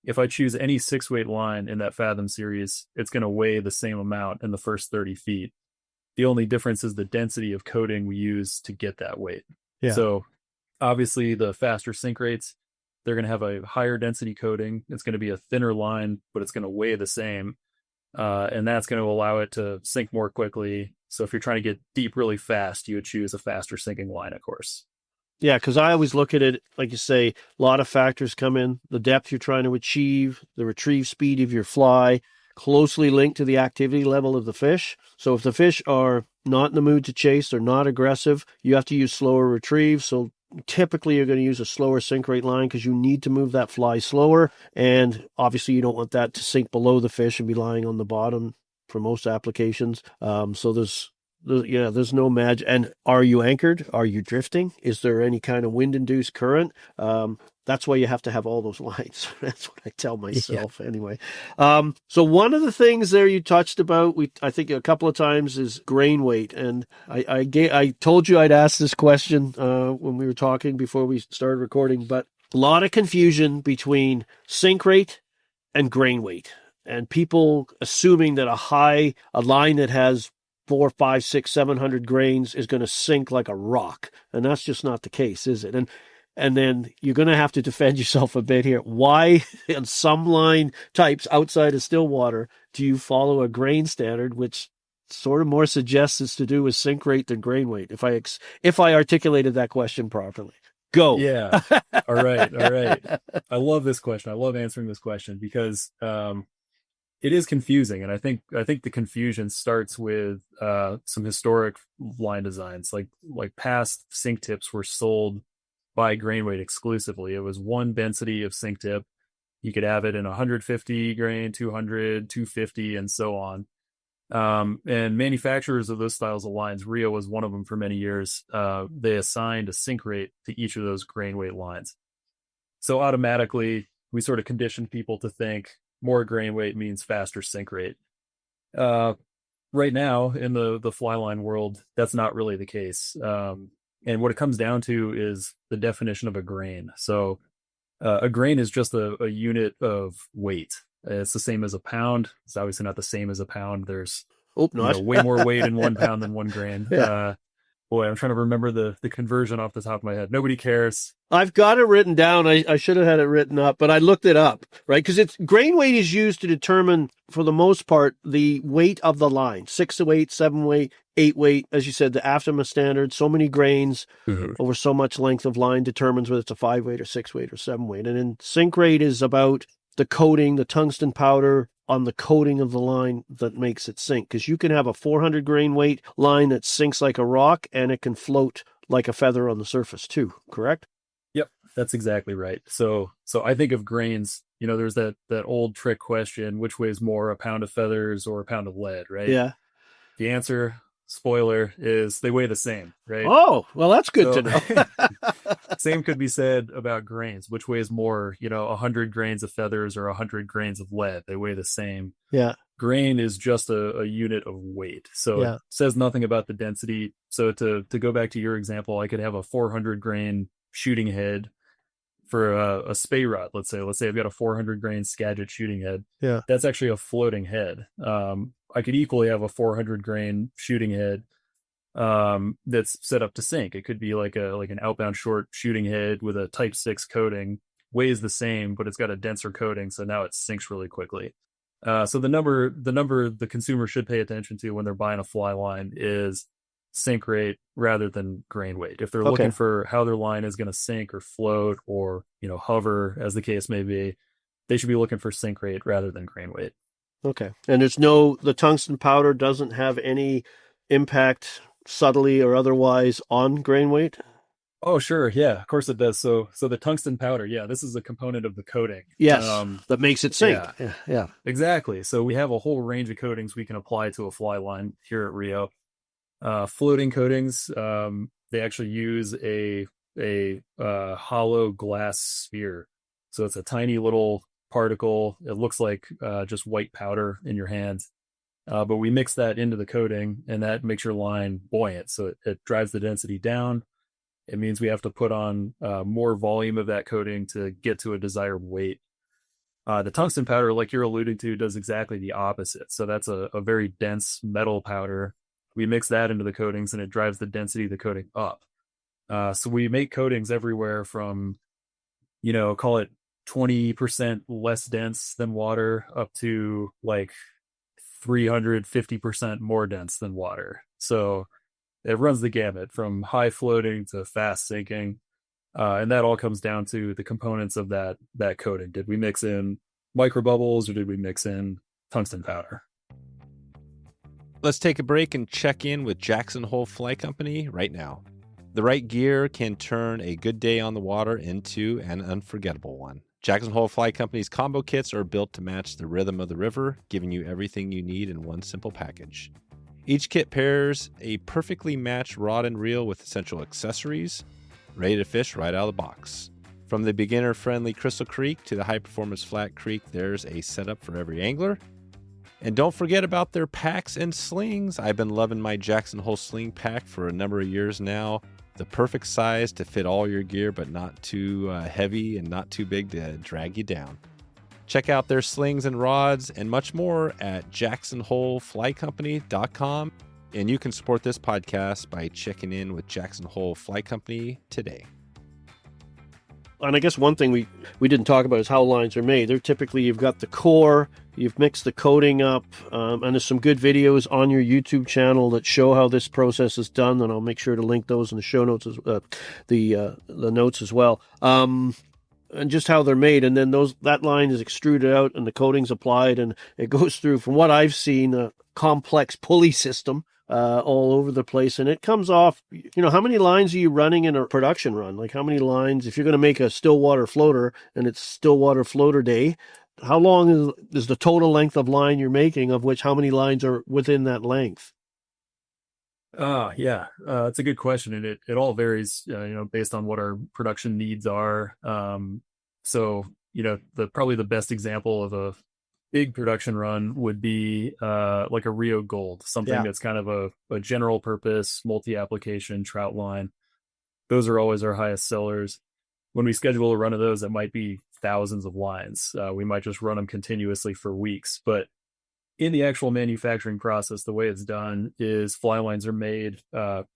If I choose any 6-weight line in that Fathom series, it's going to weigh the same amount in the first 30 feet. The only difference is the density of coating we use to get that weight. Yeah. So obviously the faster sink rates, they're going to have a higher density coating. It's going to be a thinner line, but it's going to weigh the same. And that's going to allow it to sink more quickly. So if you're trying to get deep really fast, you would choose a faster sinking line, of course. Yeah, because I always look at it, like you say, a lot of factors come in. The depth you're trying to achieve, the retrieve speed of your fly, closely linked to the activity level of the fish. So if the fish are not in the mood to chase, they're not aggressive, you have to use slower retrieve. So typically you're going to use a slower sink rate line because you need to move that fly slower. And obviously you don't want that to sink below the fish and be lying on the bottom for most applications. So there's no magic. And are you anchored? Are you drifting? Is there any kind of wind-induced current? That's why you have to have all those lines. That's what I tell myself anyway. So one of the things there you touched about, I think a couple of times, is grain weight. And I told you I'd ask this question when we were talking before we started recording, but a lot of confusion between sink rate and grain weight. And people assuming that a line that has 400, 500, 600, 700 grains is going to sink like a rock. And that's just not the case, is it? And then you're going to have to defend yourself a bit here. Why, in some line types outside of Stillwater, do you follow a grain standard, which sort of more suggests it's to do with sink rate than grain weight? If I articulated that question properly. Go. Yeah. All right. I love this question. I love answering this question because it is confusing. And I think the confusion starts with some historic line designs. Like past sink tips were sold by grain weight exclusively. It was one density of sink tip. You could have it in 150 grain, 200, 250, and so on. And manufacturers of those styles of lines, Rio was one of them for many years. They assigned a sink rate to each of those grain weight lines. So automatically, we sort of conditioned people to think more grain weight means faster sink rate. Right now, in the fly line world, that's not really the case. And what it comes down to is the definition of a grain. So a grain is just a unit of weight. It's the same as a pound. It's obviously not the same as a pound. There's way more weight in 1 pound than 1 grain. Yeah. Boy, I'm trying to remember the conversion off the top of my head. Nobody cares. I've got it written down. I should have had it written up, but I looked it up, right? Because grain weight is used to determine, for the most part, the weight of the line. 6 weight, 7 weight, 8 weight. As you said, the AFTMA standard, so many grains over so much length of line determines whether it's a 5 weight or 6 weight or 7 weight. And then sink rate is about the coating, the tungsten powder on the coating of the line that makes it sink. Because you can have a 400 grain weight line that sinks like a rock and it can float like a feather on the surface too, correct? Yep, that's exactly right. So I think of grains, there's that old trick question, which weighs more, a pound of feathers or a pound of lead, right? Yeah. The answer, spoiler, is they weigh the same, right? Oh, well, that's good to know. Same could be said about grains, which weighs more, 100 grains of feathers or 100 grains of lead. They weigh the same. Yeah. Grain is just a unit of weight. So Yeah. it says nothing about the density. So to go back to your example, I could have a 400 grain shooting head for a spay rod. Let's say I've got a 400 grain Skagit shooting head. Yeah. That's actually a floating head. I could equally have a 400 grain shooting head that's set up to sink. It could be like an outbound short shooting head with a type 6 coating, weighs the same, but it's got a denser coating, so now it sinks really quickly. So the number the consumer should pay attention to when they're buying a fly line is sink rate rather than grain weight. If they're looking for how their line is going to sink or float or hover, as the case may be, they should be looking for sink rate rather than grain weight. Okay. And the tungsten powder doesn't have any impact subtly or otherwise on grain weight? Oh, sure. Yeah, of course it does. So the tungsten powder, yeah, this is a component of the coating. Yes, that makes it sink. Yeah. Exactly. So we have a whole range of coatings we can apply to a fly line here at Rio. Floating coatings, they actually use a hollow glass sphere. So it's a tiny little particle. It looks like just white powder in your hands. But we mix that into the coating, and that makes your line buoyant. So it drives the density down. It means we have to put on more volume of that coating to get to a desired weight. The tungsten powder, like you're alluding to, does exactly the opposite. So that's a very dense metal powder. We mix that into the coatings, and it drives the density of the coating up. So we make coatings everywhere from, call it 20% less dense than water up to like 350% more dense than water. So it runs the gamut from high floating to fast sinking. And that all comes down to the components of that coating. Did we mix in microbubbles or did we mix in tungsten powder? Let's take a break and check in with Jackson Hole Fly Company right now. The right gear can turn a good day on the water into an unforgettable one. Jackson Hole Fly Company's combo kits are built to match the rhythm of the river, giving you everything you need in one simple package. Each kit pairs a perfectly matched rod and reel with essential accessories, ready to fish right out of the box. From the beginner-friendly Crystal Creek to the high-performance Flat Creek, there's a setup for every angler. And don't forget about their packs and slings. I've been loving my Jackson Hole Sling Pack for a number of years now. The perfect size to fit all your gear, but not too heavy and not too big to drag you down. Check out their slings and rods and much more at jacksonholeflycompany.com. And you can support this podcast by checking in with Jackson Hole Fly Company today. And I guess one thing we didn't talk about is how lines are made. They're typically, you've got the core, you've mixed the coating up, and there's some good videos on your YouTube channel that show how this process is done, and I'll make sure to link those in the show notes, the notes as well, and just how they're made. And then that line is extruded out, and the coating's applied, and it goes through, from what I've seen, a complex pulley system all over the place, and it comes off. How many lines are you running in a production run? Like, how many lines, if you're going to make a Stillwater floater and it's Stillwater floater day, how long is the total length of line you're making, of which how many lines are within that length? Yeah, it's a good question, and it all varies, based on what our production needs are. So, probably the best example of a big production run would be like a Rio Gold, something Yeah. that's kind of a general purpose, multi-application trout line. Those are always our highest sellers. When we schedule a run of those, it might be thousands of lines. We might just run them continuously for weeks, but in the actual manufacturing process, the way it's done is fly lines are made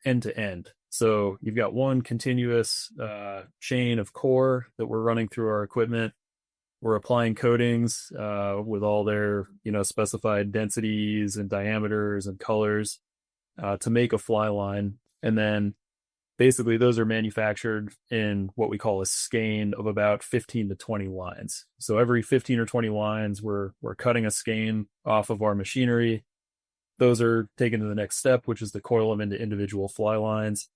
end to end. So you've got one continuous chain of core that we're running through our equipment. We're applying coatings with all their, specified densities and diameters and colors to make a fly line. And then basically those are manufactured in what we call a skein of about 15 to 20 lines. So every 15 or 20 lines, we're cutting a skein off of our machinery. Those are taken to the next step, which is to coil them into individual fly lines.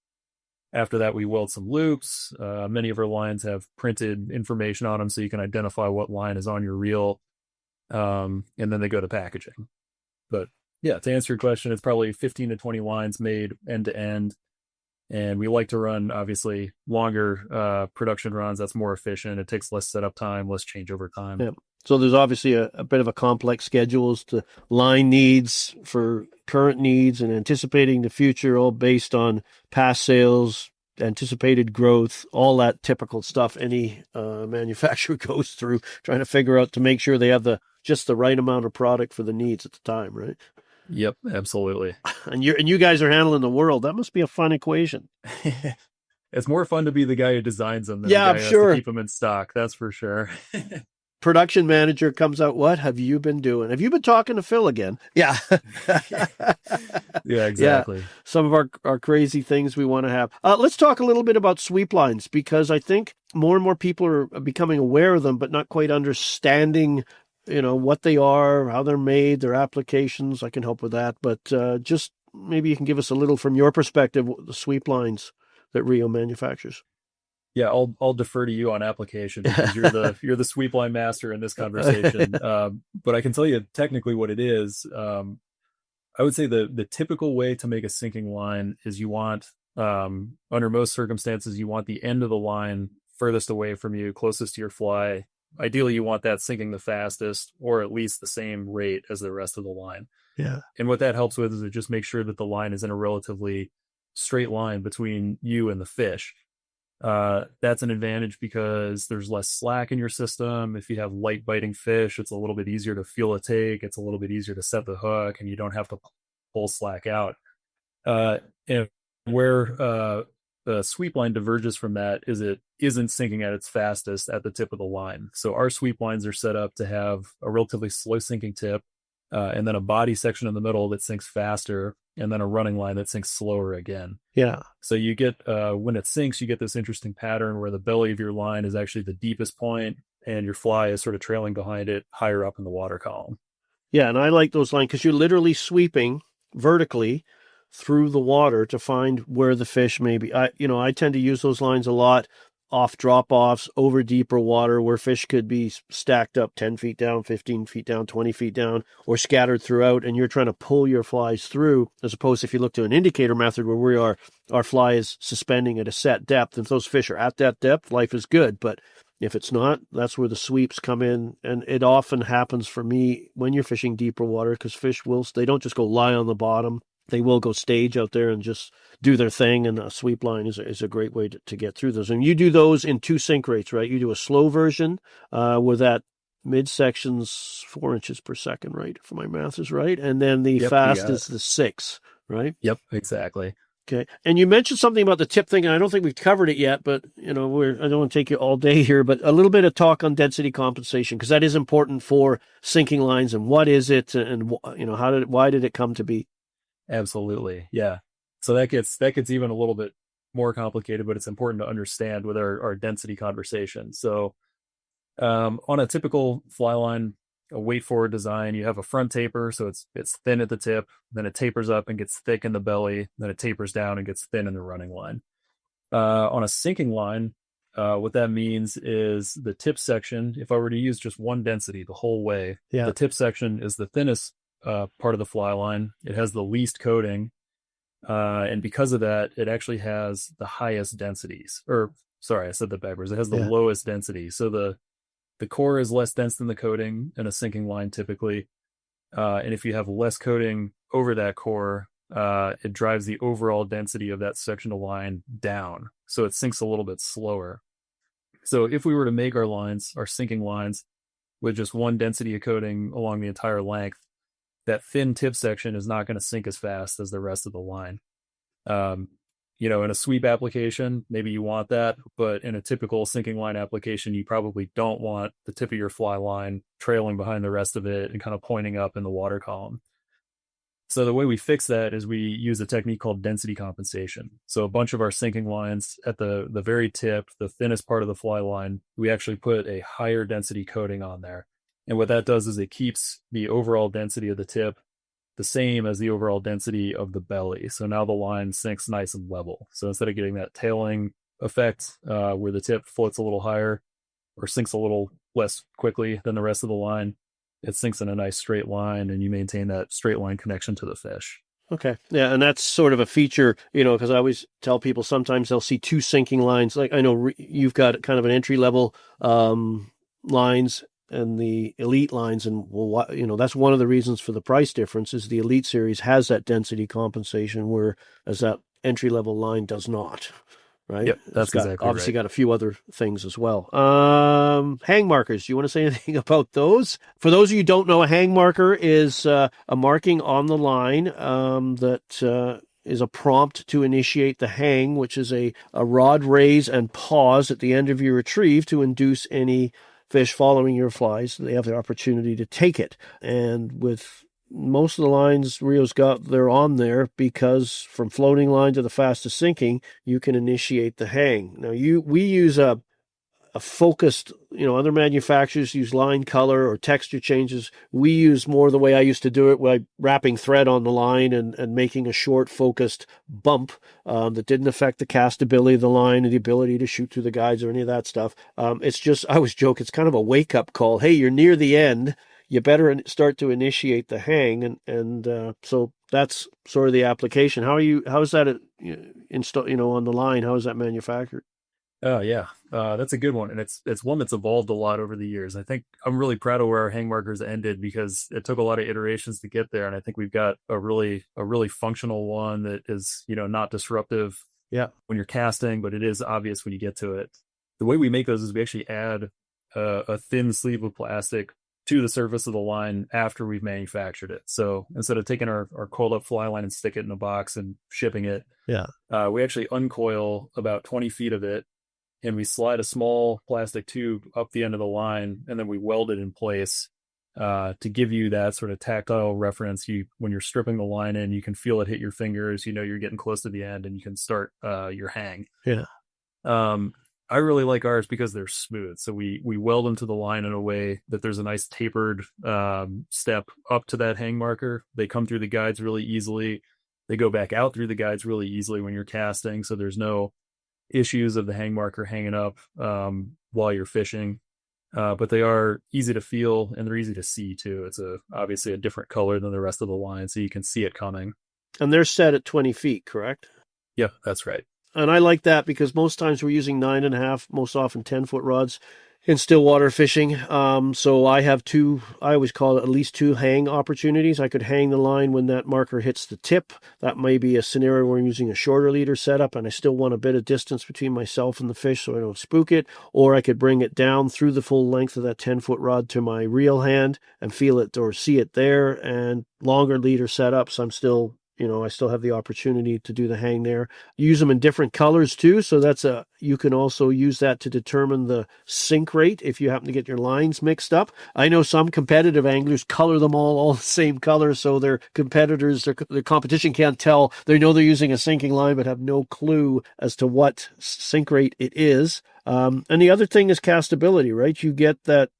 After that, we weld some loops. Many of our lines have printed information on them so you can identify what line is on your reel. And then they go to packaging. But yeah, to answer your question, it's probably 15 to 20 lines made end to end. And we like to run, obviously, longer production runs. That's more efficient. It takes less setup time, less changeover time. Yeah. So there's obviously a bit of a complex schedules to line needs for current needs and anticipating the future, all based on past sales, anticipated growth, all that typical stuff any manufacturer goes through, trying to figure out to make sure they have just the right amount of product for the needs at the time, right? Yep, absolutely. And you guys are handling the world. That must be a fun equation. It's more fun to be the guy who designs them than Yeah, the guy I'm who has sure. to keep them in stock. That's for sure. Production manager comes out, what have you been doing? Have you been talking to Phil again? Yeah. Yeah, exactly. Yeah. Some of our crazy things we want to have. Let's talk a little bit about sweep lines, because I think more and more people are becoming aware of them, but not quite understanding, what they are, how they're made, their applications. I can help with that. But just maybe you can give us a little from your perspective, the sweep lines that Rio manufactures. Yeah, I'll defer to you on application because you're the sweep line master in this conversation. But I can tell you technically what it is. I would say the typical way to make a sinking line is you want, under most circumstances, you want the end of the line furthest away from you, closest to your fly. Ideally, you want that sinking the fastest, or at least the same rate as the rest of the line. Yeah. And what that helps with is it just makes sure that the line is in a relatively straight line between you and the fish. That's an advantage because there's less slack in your system. If you have light biting fish, it's a little bit easier to feel a take. It's a little bit easier to set the hook, and you don't have to pull slack out. And where the sweep line diverges from that is it isn't sinking at its fastest at the tip of the line. So our sweep lines are set up to have a relatively slow sinking tip, and then a body section in the middle that sinks faster, and then a running line that sinks slower again. Yeah. So you get, when it sinks, you get this interesting pattern where the belly of your line is actually the deepest point and your fly is sort of trailing behind it higher up in the water column. Yeah, and I like those lines because you're literally sweeping vertically through the water to find where the fish may be. I tend to use those lines a lot off drop-offs, over deeper water where fish could be stacked up 10 feet down, 15 feet down, 20 feet down, or scattered throughout, and you're trying to pull your flies through, as opposed to if you look to an indicator method where we are, our fly is suspending at a set depth. If those fish are at that depth, life is good. But if it's not, that's where the sweeps come in. And it often happens for me when you're fishing deeper water, because fish they don't just go lie on the bottom. They will go stage out there and just do their thing, and a sweep line is a great way to get through those. And you do those in 2 sink rates, right? You do a slow version with that midsection's 4 inches per second, right? If my math is right. And then the fast is the 6, right? Yep, exactly. Okay. And you mentioned something about the tip thing, and I don't think we've covered it yet, but I don't want to take you all day here, but a little bit of talk on density compensation, because that is important for sinking lines. And what is it, and why did it come to be? Absolutely. Yeah. So that gets even a little bit more complicated, but it's important to understand with our density conversation. So on a typical fly line, a weight forward design, you have a front taper, so it's thin at the tip, then it tapers up and gets thick in the belly, then it tapers down and gets thin in the running line. On a sinking line, What that means is the tip section, if I were to use just one density the whole way, the tip section is the thinnest part of the fly line. It has the least coating. And because of that, it actually has the highest densities. Or, sorry, I said that backwards. It has the lowest density. So the core is less dense than the coating in a sinking line typically. And if you have less coating over that core, it drives the overall density of that section of line down. So it sinks a little bit slower. So if we were to make our lines, our sinking lines, with just one density of coating along the entire length, that thin tip section is not going to sink as fast as the rest of the line. In a sweep application, maybe you want that, but in a typical sinking line application, you probably don't want the tip of your fly line trailing behind the rest of it and kind of pointing up in the water column. So the way we fix that is we use a technique called density compensation. So a bunch of our sinking lines at the very tip, the thinnest part of the fly line, we actually put a higher density coating on there. And what that does is it keeps the overall density of the tip the same as the overall density of the belly. So now the line sinks nice and level. So instead of getting that tailing effect where the tip floats a little higher or sinks a little less quickly than the rest of the line, it sinks in a nice straight line and you maintain that straight line connection to the fish. Okay. Yeah, and that's sort of a feature, because I always tell people sometimes they'll see two sinking lines. Like I know you've got kind of an entry-level lines and the elite lines, and that's one of the reasons for the price difference is the elite series has that density compensation, whereas that entry-level line does not. Right? Yep, that's exactly obviously right. got a few other things as well. Hang markers. Do you want to say anything about those? For those of you who don't know, a hang marker is a marking on the line that is a prompt to initiate the hang, which is a rod raise and pause at the end of your retrieve to induce any fish following your flies. They have the opportunity to take it. And with most of the lines Rio's got, they're on there because from floating line to the fastest sinking, you can initiate the hang. Now we use a focused, other manufacturers use line color or texture changes. We use more the way I used to do it, by wrapping thread on the line and making a short focused bump that didn't affect the castability of the line and the ability to shoot through the guides or any of that stuff. It's just, I always joke, it's kind of a wake up call. Hey, you're near the end. You better start to initiate the hang, and so that's sort of the application. How is that installed? On the line, how is that manufactured? Oh yeah, that's a good one, and it's one that's evolved a lot over the years. I think I'm really proud of where our hang markers ended because it took a lot of iterations to get there, and I think we've got a really functional one that is not disruptive. Yeah, when you're casting, but it is obvious when you get to it. The way we make those is we actually add a thin sleeve of plastic to the surface of the line after we've manufactured it. So instead of taking our coiled up fly line and stick it in a box and shipping it, we actually uncoil about 20 feet of it and we slide a small plastic tube up the end of the line and then we weld it in place to give you that sort of tactile reference. When you're stripping the line in, you can feel it hit your fingers, you're getting close to the end and you can start your hang. Yeah. I really like ours because they're smooth. So we weld them to the line in a way that there's a nice tapered step up to that hang marker. They come through the guides really easily. They go back out through the guides really easily when you're casting. So there's no issues of the hang marker hanging up while you're fishing. But they are easy to feel and they're easy to see too. It's obviously a different color than the rest of the line, so you can see it coming. And they're set at 20 feet, correct? Yeah, that's right. And I like that because most times we're using 9.5, most often 10-foot rods in Stillwater fishing. So I have I always call it at least two hang opportunities. I could hang the line when that marker hits the tip. That may be a scenario where I'm using a shorter leader setup and I still want a bit of distance between myself and the fish so I don't spook it. Or I could bring it down through the full length of that 10-foot rod to my reel hand and feel it or see it there. And longer leader setups, I'm still I still have the opportunity to do the hang there. Use them in different colors too. So you can also use that to determine the sink rate if you happen to get your lines mixed up. I know some competitive anglers color them all the same color. So their competitors, their competition can't tell. They know they're using a sinking line, but have no clue as to what sink rate it is. And the other thing is castability, right? You get that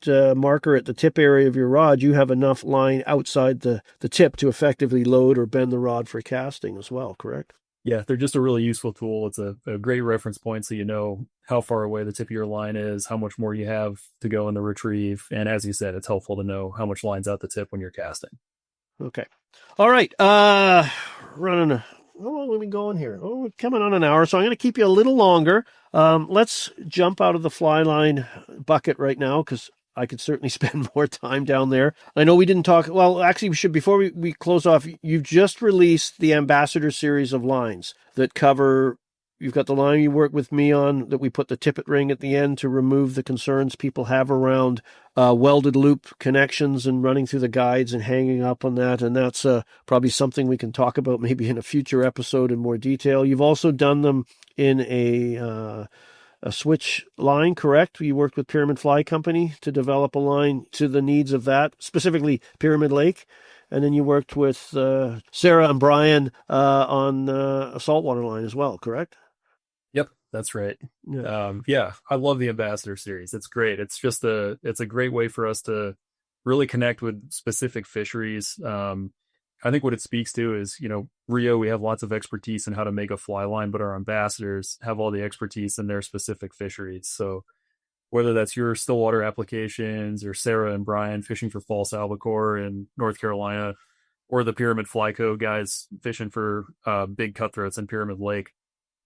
marker at the tip area of your rod, you have enough line outside the tip to effectively load or bend the rod for casting as well, correct? Yeah, they're just a really useful tool. It's a great reference point so you know how far away the tip of your line is, how much more you have to go in the retrieve. And as you said, it's helpful to know how much line's out the tip when you're casting. Okay. All right. Running. How long have we been going here? Oh, we're coming on an hour, so I'm going to keep you a little longer. Let's jump out of the fly line bucket right now because I could certainly spend more time down there. I know we didn't talk. Well, actually, we should, before we close off, you've just released the Ambassador series of lines that cover. You've got the line you work with me on that we put the tippet ring at the end to remove the concerns people have around welded loop connections and running through the guides and hanging up on that. And that's probably something we can talk about maybe in a future episode in more detail. You've also done them in a switch line, correct? You worked with Pyramid Fly Company to develop a line to the needs of that, specifically Pyramid Lake. And then you worked with Sarah and Brian on a saltwater line as well, correct? Yep, that's right. Yeah. I love the Ambassador series. It's great. It's a great way for us to really connect with specific fisheries. I think what it speaks to is, Rio, we have lots of expertise in how to make a fly line, but our ambassadors have all the expertise in their specific fisheries. So whether that's your Stillwater applications or Sarah and Brian fishing for false albacore in North Carolina, or the Pyramid Flyco guys fishing for big cutthroats in Pyramid Lake,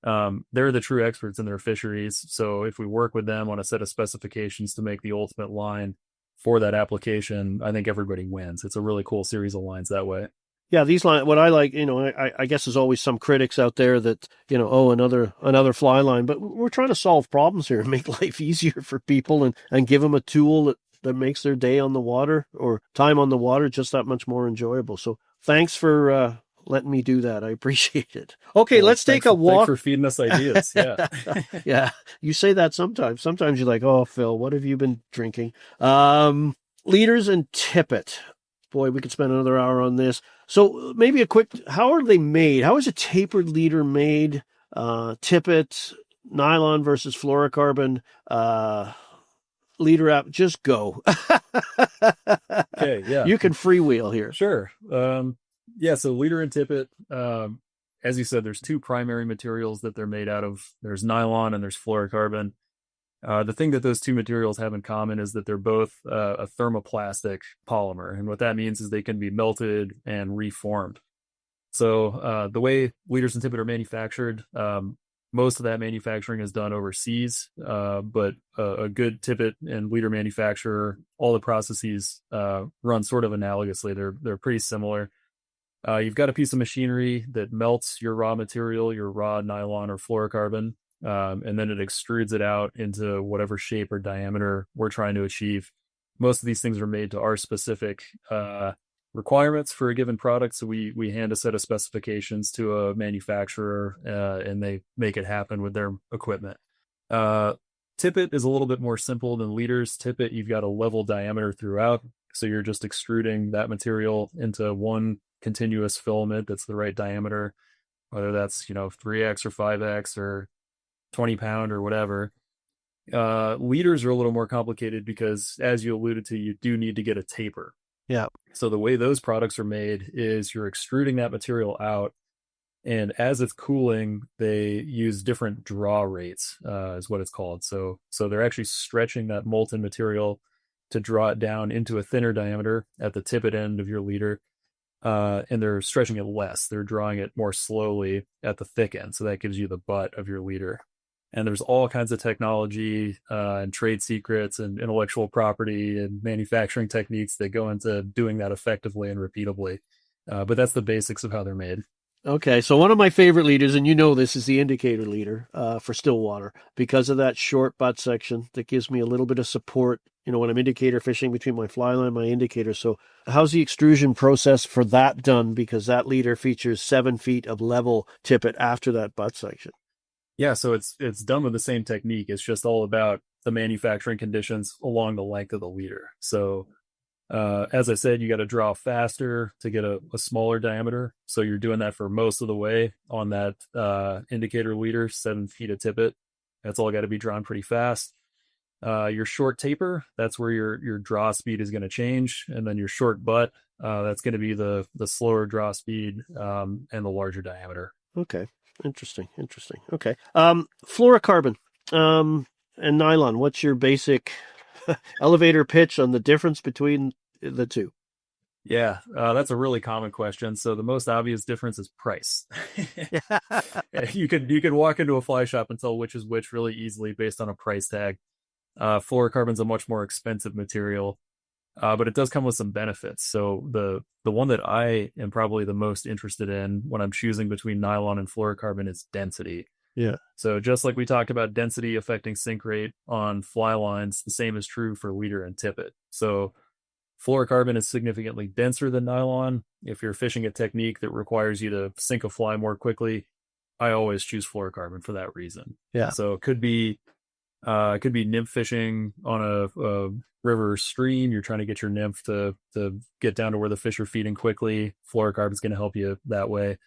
they're the true experts in their fisheries. So if we work with them on a set of specifications to make the ultimate line for that application, I think everybody wins. It's a really cool series of lines that way. Yeah, these lines, what I like, I guess there's always some critics out there that, another fly line, but we're trying to solve problems here and make life easier for people and give them a tool that makes their day on the water or time on the water just that much more enjoyable. So thanks for letting me do that. I appreciate it. Okay, let's take a walk. Thanks for feeding us ideas. Yeah. Yeah, you say that sometimes. Sometimes you're like, oh, Phil, what have you been drinking? Leaders and tippet. Boy, we could spend another hour on this. So maybe a quick, how are they made? How is a tapered leader made? Tippet, nylon versus fluorocarbon, leader app, just go. Okay, yeah. You can freewheel here. Sure. So leader and tippet, as you said, there's two primary materials that they're made out of. There's nylon and there's fluorocarbon. The thing that those two materials have in common is that they're both a thermoplastic polymer. And what that means is they can be melted and reformed. So the way leaders and tippet are manufactured, most of that manufacturing is done overseas, but a good tippet and leader manufacturer, all the processes run sort of analogously. They're pretty similar. You've got a piece of machinery that melts your raw material, your raw nylon or fluorocarbon, and then it extrudes it out into whatever shape or diameter we're trying to achieve. Most of these things are made to our specific requirements for a given product. So we hand a set of specifications to a manufacturer, and they make it happen with their equipment. Tippet is a little bit more simple than leaders. Tippet, you've got a level diameter throughout. So you're just extruding that material into one continuous filament that's the right diameter, whether that's 3x or 5x or 20 pound or whatever. Leaders are a little more complicated because, as you alluded to, you do need to get a taper. Yeah. So the way those products are made is you're extruding that material out, and as it's cooling, they use different draw rates, is what it's called. So they're actually stretching that molten material to draw it down into a thinner diameter at the tippet end of your leader. And they're stretching it less. They're drawing it more slowly at the thick end. So that gives you the butt of your leader. And there's all kinds of technology and trade secrets and intellectual property and manufacturing techniques that go into doing that effectively and repeatably. But that's the basics of how they're made. Okay, so one of my favorite leaders, and this, is the indicator leader for Stillwater because of that short butt section that gives me a little bit of support, when I'm indicator fishing between my fly line and my indicator. So how's the extrusion process for that done? Because that leader features 7 feet of level tippet after that butt section. Yeah, so it's done with the same technique. It's just all about the manufacturing conditions along the length of the leader. So as I said, you got to draw faster to get a smaller diameter. So you're doing that for most of the way on that indicator leader, 7 feet of tippet. That's all got to be drawn pretty fast. Your short taper, that's where your draw speed is going to change. And then your short butt, that's going to be the slower draw speed and the larger diameter. Okay. Interesting. Okay. Fluorocarbon and nylon. What's your basic elevator pitch on the difference between the two? Yeah, that's a really common question. So the most obvious difference is price. You could walk into a fly shop and tell which is which really easily based on a price tag. Fluorocarbon's a much more expensive material, but it does come with some benefits. So the one that I am probably the most interested in when I'm choosing between nylon and fluorocarbon is density. Yeah. So just like we talked about density affecting sink rate on fly lines, the same is true for leader and tippet. So fluorocarbon is significantly denser than nylon. If you're fishing a technique that requires you to sink a fly more quickly, I always choose fluorocarbon for that reason. Yeah. So it could be nymph fishing on a river or stream. You're trying to get your nymph to get down to where the fish are feeding quickly. Fluorocarbon is going to help you that way.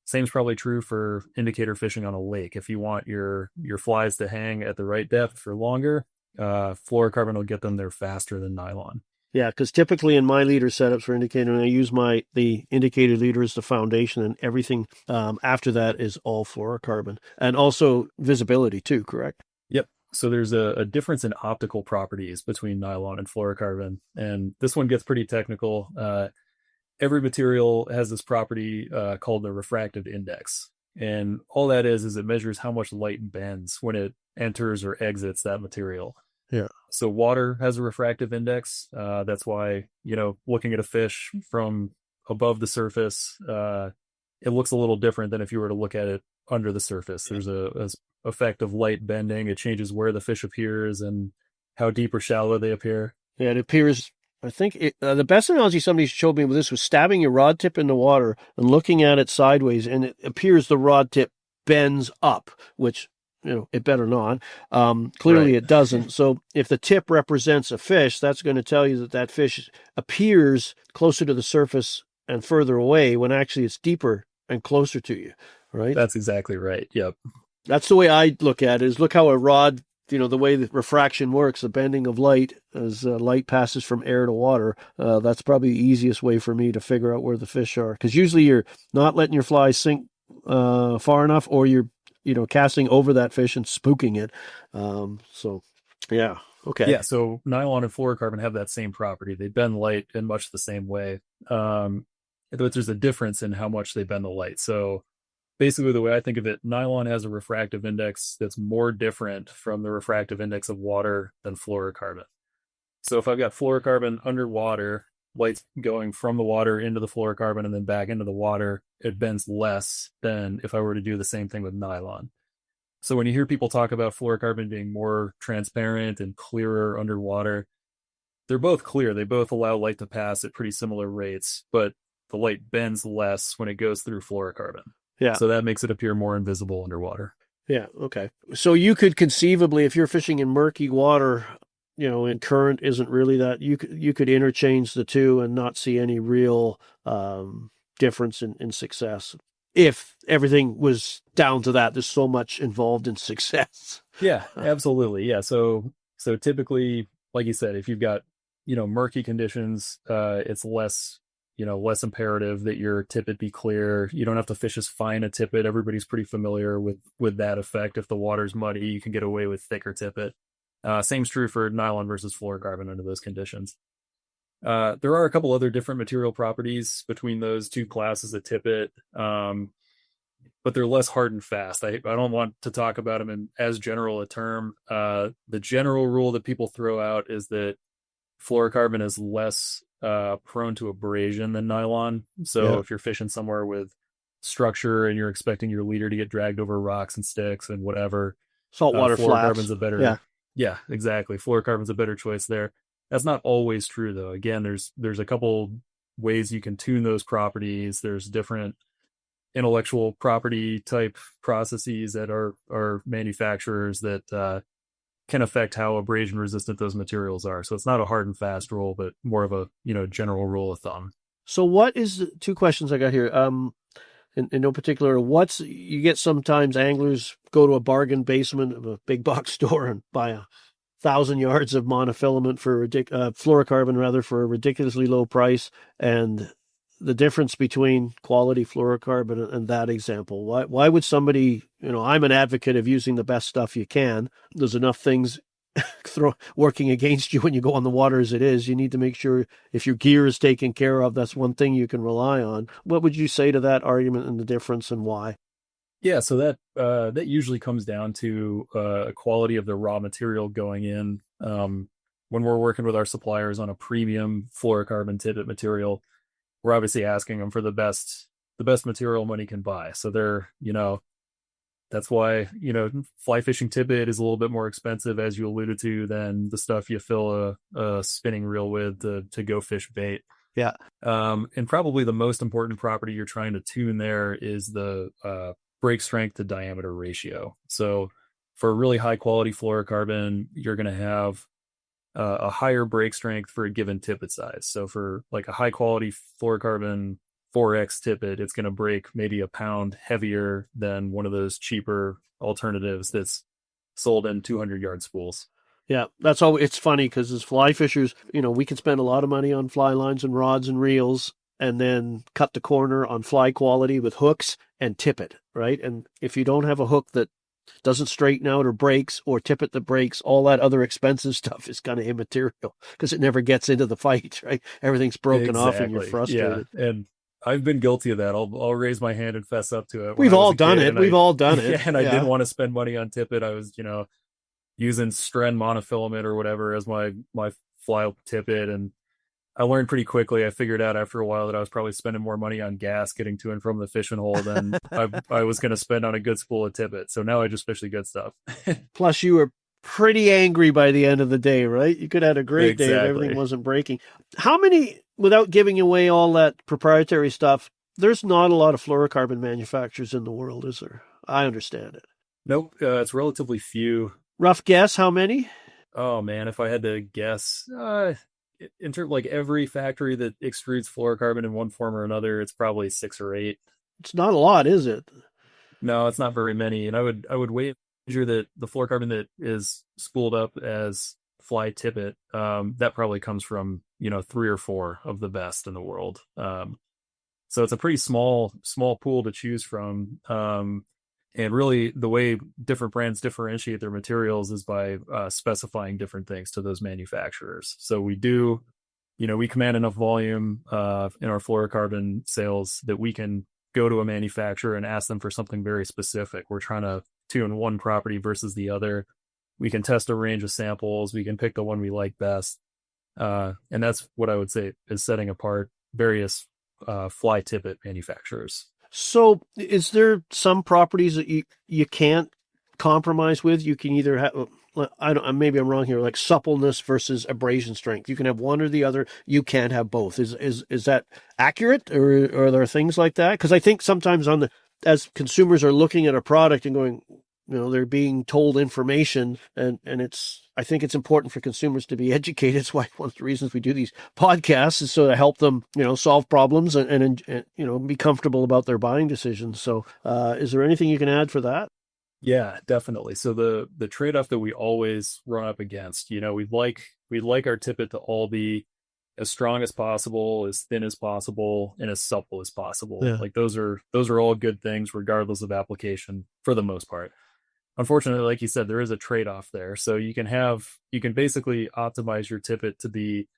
Same is probably true for indicator fishing on a lake. If you want your flies to hang at the right depth for longer, fluorocarbon will get them there faster than nylon. Yeah, because typically in my leader setups for indicator, I use the indicator leader as the foundation, and everything after that is all fluorocarbon, and also visibility too. Correct? Yep. So there's a difference in optical properties between nylon and fluorocarbon, and this one gets pretty technical. Every material has this property called the refractive index, and all that is it measures how much light bends when it enters or exits that material. Yeah. So water has a refractive index. That's why, looking at a fish from above the surface, it looks a little different than if you were to look at it under the surface. There's a effect of light bending. It changes where the fish appears and how deep or shallow they appear. Yeah, it appears. I think the best analogy somebody showed me with this was stabbing your rod tip in the water and looking at it sideways, and it appears the rod tip bends up, which it better not. Clearly it doesn't. So if the tip represents a fish, that's going to tell you that fish appears closer to the surface and further away when actually it's deeper and closer to you, right? That's exactly right. Yep. That's the way I look at it, is look how a rod, the way that refraction works, the bending of light as light passes from air to water. That's probably the easiest way for me to figure out where the fish are. Because usually you're not letting your fly sink far enough, or you're casting over that fish and spooking it. So, yeah. Okay. Yeah. So nylon and fluorocarbon have that same property. They bend light in much the same way. But there's a difference in how much they bend the light. So basically the way I think of it, nylon has a refractive index that's more different from the refractive index of water than fluorocarbon. So if I've got fluorocarbon underwater, light's going from the water into the fluorocarbon and then back into the water, it bends less than if I were to do the same thing with nylon. So when you hear people talk about fluorocarbon being more transparent and clearer underwater, they're both clear. They both allow light to pass at pretty similar rates, but the light bends less when it goes through fluorocarbon. Yeah. So that makes it appear more invisible underwater. Yeah. Okay. So you could conceivably, if you're fishing in murky water, and current isn't really that, you could interchange the two and not see any real difference in success. If everything was down to that, there's so much involved in success. Yeah, absolutely. Yeah. So typically, like you said, if you've got, murky conditions, it's less imperative that your tippet be clear. You don't have to fish as fine a tippet. Everybody's pretty familiar with that effect. If the water's muddy, you can get away with thicker tippet. Same's true for nylon versus fluorocarbon under those conditions. There are a couple other different material properties between those two classes of tippet, but they're less hard and fast. I don't want to talk about them in as general a term. The general rule that people throw out is that fluorocarbon is less prone to abrasion than nylon. So if you're fishing somewhere with structure and you're expecting your leader to get dragged over rocks and sticks and whatever, saltwater fluorocarbon's a better. Yeah, exactly. Fluorocarbon's a better choice there. That's not always true though. Again, there's a couple ways you can tune those properties. There's different intellectual property type processes that are manufacturers that can affect how abrasion resistant those materials are. So it's not a hard and fast rule, but more of a general rule of thumb. So what is the two questions I got here? In no particular, you get sometimes anglers go to a bargain basement of a big box store and buy 1,000 yards of monofilament for fluorocarbon rather, for a ridiculously low price, and the difference between quality fluorocarbon and that example? Why would somebody, I'm an advocate of using the best stuff you can. There's enough things working against you when you go on the water as it is. You need to make sure if your gear is taken care of, that's one thing you can rely on. What would you say to that argument and the difference and why? Yeah, so that usually comes down to quality of the raw material going in. When we're working with our suppliers on a premium fluorocarbon tippet material, we're obviously asking them for the best material money can buy. So that's why, fly fishing tippet is a little bit more expensive, as you alluded to, than the stuff you fill a spinning reel with to go fish bait. Yeah. And probably the most important property you're trying to tune there is the break strength to diameter ratio. So for a really high quality fluorocarbon, you're going to have a higher break strength for a given tippet size. So for like a high quality fluorocarbon 4X tippet, it's going to break maybe a pound heavier than one of those cheaper alternatives that's sold in 200-yard spools. Yeah, that's all. It's funny because as fly fishers, we can spend a lot of money on fly lines and rods and reels and then cut the corner on fly quality with hooks and tippet, right? And if you don't have a hook that doesn't straighten out or breaks, or tippet that breaks, all that other expensive stuff is kind of immaterial because it never gets into the fight, right? Everything's broken off and you're frustrated. Yeah, and I've been guilty of that. I'll raise my hand and fess up to it. We've all done it. Yeah, and I didn't want to spend money on tippet. I was, using Stren monofilament or whatever as my fly tippet, and I learned pretty quickly. I figured out after a while that I was probably spending more money on gas getting to and from the fishing hole than I was going to spend on a good spool of tippet. So now I just fish the good stuff. Plus, you were pretty angry by the end of the day, right? You could have had a great day if everything wasn't breaking. How many, without giving away all that proprietary stuff, there's not a lot of fluorocarbon manufacturers in the world, is there? I understand it. Nope, it's relatively few. Rough guess, how many? Oh man, if I had to guess, in terms of like every factory that extrudes fluorocarbon in one form or another, it's probably 6 or 8. It's not a lot, is it? No, it's not very many. And I would wager that the fluorocarbon that is spooled up as fly tippet, that probably comes from 3 or 4 of the best in the world. So it's a pretty small pool to choose from. And really, the way different brands differentiate their materials is by specifying different things to those manufacturers. So we command enough volume in our fluorocarbon sales that we can go to a manufacturer and ask them for something very specific. We're trying to tune one property versus the other. We can test a range of samples. We can pick the one we like best. And that's what I would say is setting apart various fly tippet manufacturers. So is there some properties that you can't compromise with? You can either have, maybe I'm wrong here, like suppleness versus abrasion strength. You can have one or the other. You can't have both. Is that accurate, or are there things like that? Because I think sometimes as consumers are looking at a product and going, they're being told information, and I think it's important for consumers to be educated. It's why one of the reasons we do these podcasts is so to help them, solve problems and be comfortable about their buying decisions. So, is there anything you can add for that? Yeah, definitely. So the trade-off that we always run up against, we'd like our tippet to all be as strong as possible, as thin as possible, and as supple as possible. Yeah. Like those are all good things regardless of application for the most part. Unfortunately, like you said, there is a trade-off there. So you can basically optimize your tippet to be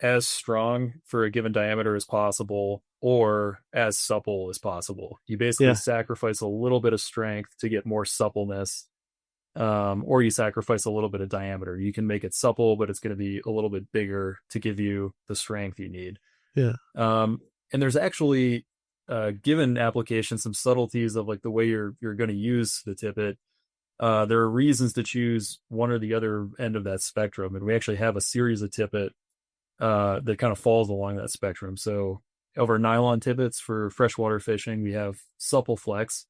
as strong for a given diameter as possible or as supple as possible. You basically sacrifice a little bit of strength to get more suppleness, or you sacrifice a little bit of diameter. You can make it supple, but it's going to be a little bit bigger to give you the strength you need. Yeah. And there's actually, given application, some subtleties of like the way you're going to use the tippet. There are reasons to choose one or the other end of that spectrum. And we actually have a series of tippet that kind of falls along that spectrum. So over nylon tippets for freshwater fishing, we have Supple Flex.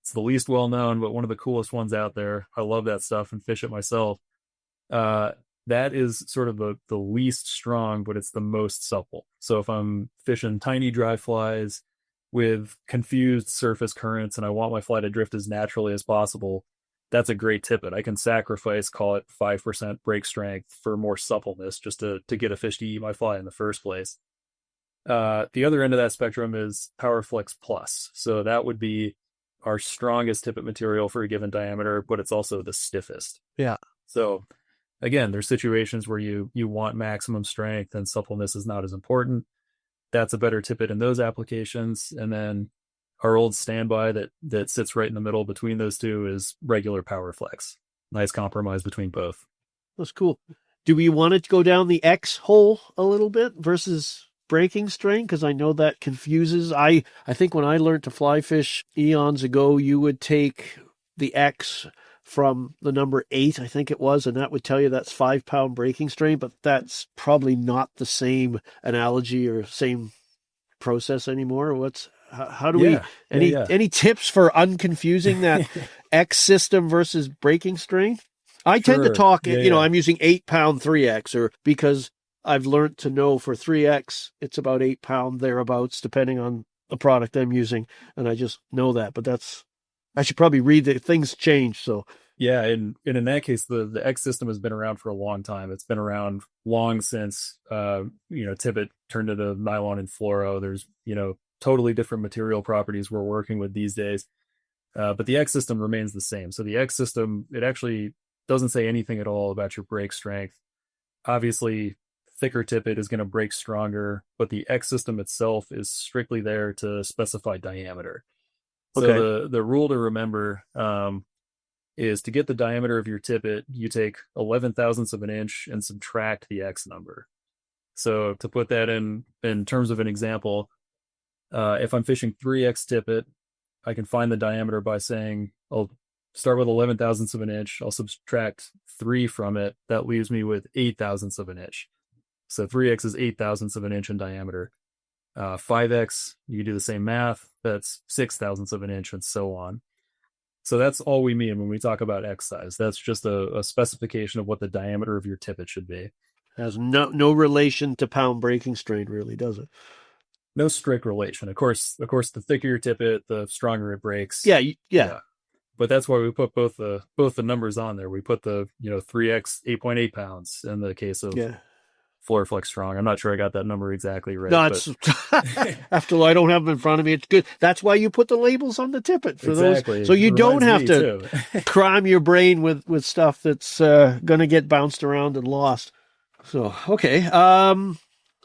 It's the least well known, but one of the coolest ones out there. I love that stuff and fish it myself. That is sort of the least strong, but it's the most supple. So if I'm fishing tiny dry flies with confused surface currents and I want my fly to drift as naturally as possible, that's a great tippet. I can sacrifice, call it 5% break strength for more suppleness just to get a fish to eat my fly in the first place. The other end of that spectrum is PowerFlex Plus. So that would be our strongest tippet material for a given diameter, but it's also the stiffest. Yeah. So again, there's situations where you want maximum strength and suppleness is not as important. That's a better tippet in those applications. And then our old standby that sits right in the middle between those two is regular PowerFlex. Nice compromise between both. That's cool. Do we want to go down the X hole a little bit versus breaking strain? Because I know that confuses. I think when I learned to fly fish eons ago, you would take the X from the number 8, I think it was, and that would tell you that's 5-pound breaking strain, but that's probably not the same analogy or same process anymore. How do we any tips for unconfusing that X system versus breaking strain? I tend to talk, I'm using 8-pound 3X, or because I've learned to know for 3X, it's about 8-pound thereabouts, depending on the product I'm using. And I just know that, but I should probably read that things change. So yeah. And in that case, the X system has been around for a long time. It's been around long since, tippet turned into nylon and fluoro. There's, totally different material properties we're working with these days. But the X system remains the same. So the X system, it actually doesn't say anything at all about your break strength. Obviously, thicker tippet is going to break stronger, but the X system itself is strictly there to specify diameter. So the rule to remember is to get the diameter of your tippet, you take 11 thousandths of an inch and subtract the X number. So to put that in terms of an example, if I'm fishing 3X tippet, I can find the diameter by saying I'll start with 11 thousandths of an inch. I'll subtract 3 from it. That leaves me with 8 thousandths of an inch. So 3X is 8 thousandths of an inch in diameter. 5X, you do the same math. That's 6 thousandths of an inch, and so on. So that's all we mean when we talk about X size. That's just a specification of what the diameter of your tippet should be. Has no relation to pound breaking strain, really, does it? No strict relation. Of course, the thicker your tippet, the stronger it breaks. Yeah. But that's why we put both the numbers on there. We put the 3X 8.8 pounds in the case of FluoroFlex Strong. I'm not sure I got that number exactly right. No, it's after all, I don't have them in front of me. It's good. That's why you put the labels on the tippet for those, so you don't have to crime your brain with stuff that's going to get bounced around and lost. So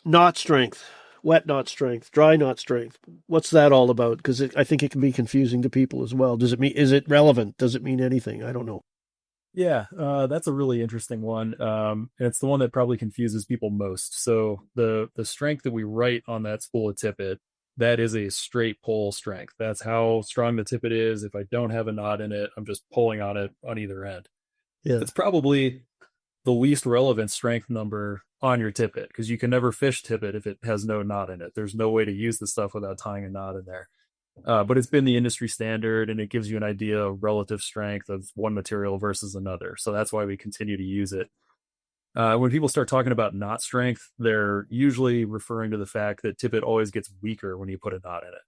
knot strength. Wet knot strength, dry knot strength. What's that all about? Because I think it can be confusing to people as well. Is it relevant? Does it mean anything? I don't know. Yeah, that's a really interesting one. And it's the one that probably confuses people most. So the strength that we write on that spool of tippet, that is a straight pull strength. That's how strong the tippet is. If I don't have a knot in it, I'm just pulling on it on either end. Yeah, it's probably the least relevant strength number on your tippet, because you can never fish tippet if it has no knot in it. There's no way to use the stuff without tying a knot in there. But it's been the industry standard, and it gives you an idea of relative strength of one material versus another. So that's why we continue to use it. When people start talking about knot strength, they're usually referring to the fact that tippet always gets weaker when you put a knot in it,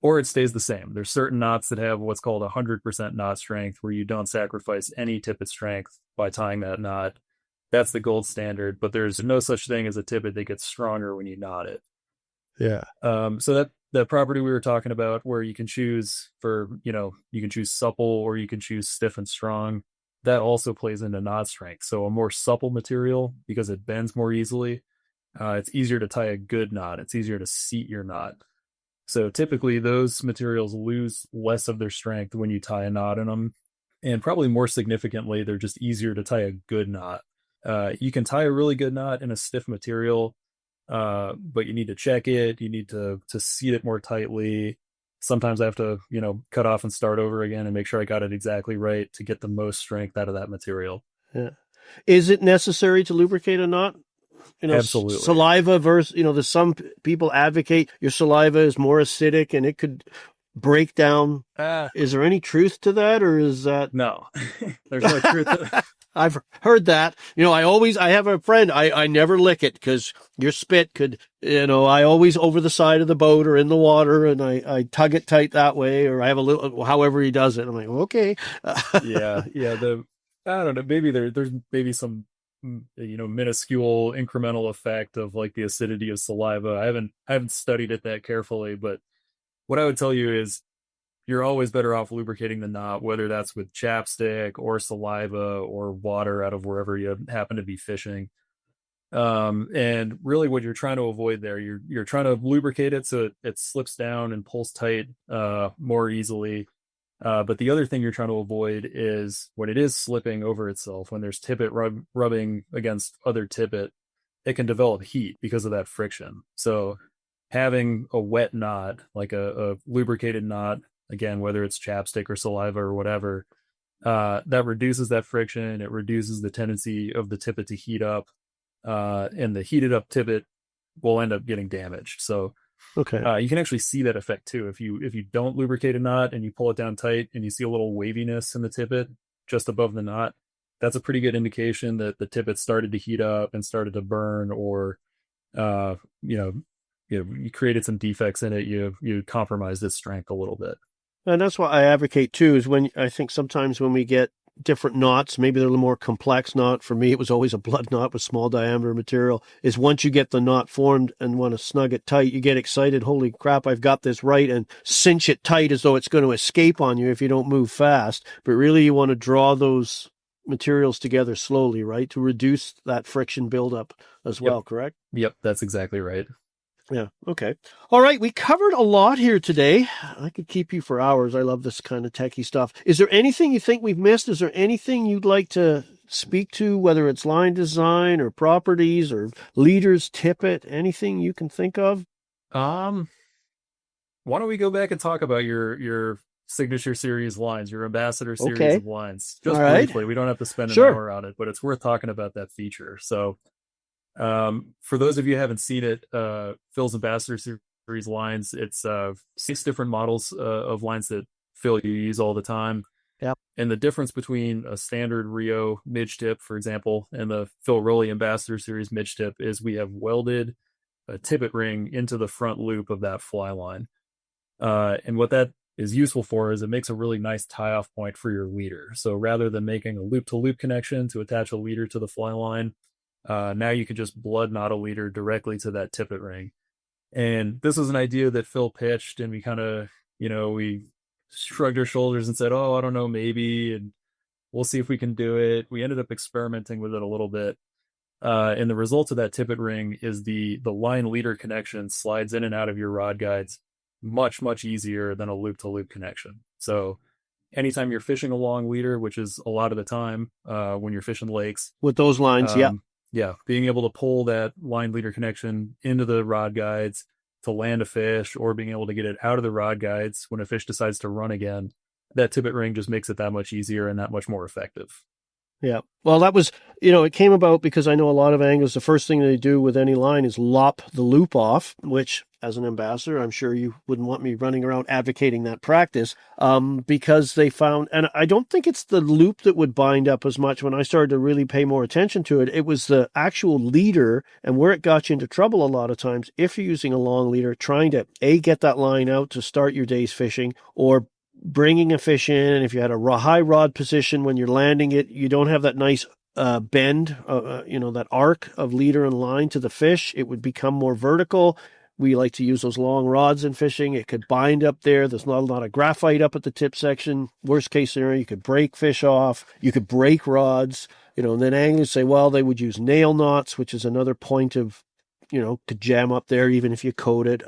or it stays the same. There's certain knots that have what's called 100% knot strength, where you don't sacrifice any tippet strength by tying that knot. That's the gold standard, but there's no such thing as a tippet that gets stronger when you knot it. Yeah. So that property we were talking about, where you can choose you can choose supple or you can choose stiff and strong, that also plays into knot strength. So a more supple material, because it bends more easily, it's easier to tie a good knot. It's easier to seat your knot. So typically those materials lose less of their strength when you tie a knot in them. And probably more significantly, they're just easier to tie a good knot. You can tie a really good knot in a stiff material, but you need to check it. You need to seat it more tightly. Sometimes I have to, cut off and start over again and make sure I got it exactly right to get the most strength out of that material. Yeah. Is it necessary to lubricate a knot? Absolutely. Saliva versus, there's some people advocate your saliva is more acidic and it could break down. Is there any truth to that, or is that? No, there's no truth to that. I've heard that. I have a friend, I never lick it because your spit could, I always over the side of the boat or in the water, and I tug it tight that way, or I have a little, however he does it. I'm like, okay. Yeah. I don't know. Maybe there's maybe some minuscule incremental effect of like the acidity of saliva. I haven't studied it that carefully, but what I would tell you is you're always better off lubricating the knot, whether that's with chapstick or saliva or water out of wherever you happen to be fishing. And really what you're trying to avoid there, you're trying to lubricate it so it slips down and pulls tight more easily. But the other thing you're trying to avoid is when it is slipping over itself, when there's tippet rubbing against other tippet, it can develop heat because of that friction. So having a wet knot, like a lubricated knot, again, whether it's chapstick or saliva or whatever, that reduces that friction. It reduces the tendency of the tippet to heat up, and the heated up tippet will end up getting damaged. So Okay. you can actually see that effect too. If you don't lubricate a knot and you pull it down tight and you see a little waviness in the tippet just above the knot, that's a pretty good indication that the tippet started to heat up and started to burn, or you created some defects in it. You compromised its strength a little bit. And that's what I advocate too, is when I think sometimes when we get different knots, maybe they're a little more complex knot. For me, it was always a blood knot with small diameter material, is once you get the knot formed and want to snug it tight, you get excited. Holy crap, I've got this right, and cinch it tight as though it's going to escape on you if you don't move fast. But really you want to draw those materials together slowly, right? To reduce that friction buildup as well, correct? Yep, that's exactly right. Yeah. Okay. All right. We covered a lot here today. I could keep you for hours. I love this kind of techie stuff. Is there anything you think we've missed? Is there anything you'd like to speak to, whether it's line design or properties or leaders, tippet, anything you can think of? Why don't we go back and talk about your signature series lines, your ambassador series of lines, just briefly. We don't have to spend an hour on it, but it's worth talking about that feature. So for those of you who haven't seen it, Phil's ambassador series lines, it's 6 different models of lines that Phil you use all the time. Yep. And the difference between a standard Rio midge tip, for example, and the Phil Rowley ambassador series midge tip is we have welded a tippet ring into the front loop of that fly line. And what that is useful for is it makes a really nice tie-off point for your leader. So rather than making a loop-to-loop connection to attach a leader to the fly line, now you can just blood knot a leader directly to that tippet ring. And this was an idea that Phil pitched, and we kind of, we shrugged our shoulders and said, oh, I don't know, maybe, and we'll see if we can do it. We ended up experimenting with it a little bit. And the result of that tippet ring is the line leader connection slides in and out of your rod guides much, much easier than a loop-to-loop connection. So anytime you're fishing a long leader, which is a lot of the time when you're fishing lakes. With those lines, Yeah, being able to pull that line leader connection into the rod guides to land a fish, or being able to get it out of the rod guides when a fish decides to run again, that tippet ring just makes it that much easier and that much more effective. Yeah. Well, that was, it came about because I know a lot of anglers, the first thing they do with any line is lop the loop off, which as an ambassador, I'm sure you wouldn't want me running around advocating that practice, because they found, and I don't think it's the loop that would bind up as much. When I started to really pay more attention to it, it was the actual leader, and where it got you into trouble a lot of times, if you're using a long leader, trying to get that line out to start your day's fishing, or bringing a fish in, and if you had a high rod position when you're landing it, you don't have that nice bend, that arc of leader and line to the fish. It would become more vertical. We like to use those long rods in fishing. It could bind up there. There's not a lot of graphite up at the tip section. Worst case scenario, you could break fish off. You could break rods. And then anglers say, well, they would use nail knots, which is another point of, could jam up there even if you coat it.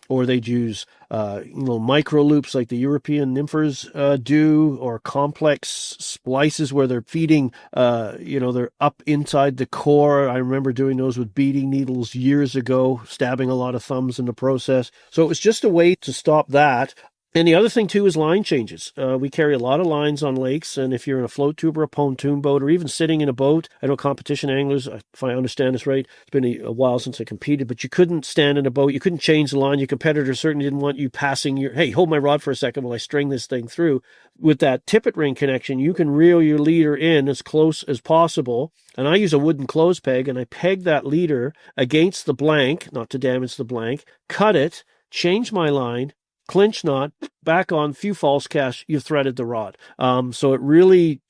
Or they'd use, micro loops like the European nymphers do, or complex splices where they're feeding, they're up inside the core. I remember doing those with beading needles years ago, stabbing a lot of thumbs in the process. So it was just a way to stop that. And the other thing, too, is line changes. We carry a lot of lines on lakes, and if you're in a float tube or a pontoon boat, or even sitting in a boat, I know competition anglers, if I understand this right, it's been a while since I competed, but you couldn't stand in a boat, you couldn't change the line. Your competitor certainly didn't want you passing hey, hold my rod for a second while I string this thing through. With that tippet ring connection, you can reel your leader in as close as possible, and I use a wooden clothes peg, and I peg that leader against the blank, not to damage the blank, cut it, change my line, clinch knot, back on, few false casts, you've threaded the rod. So it really,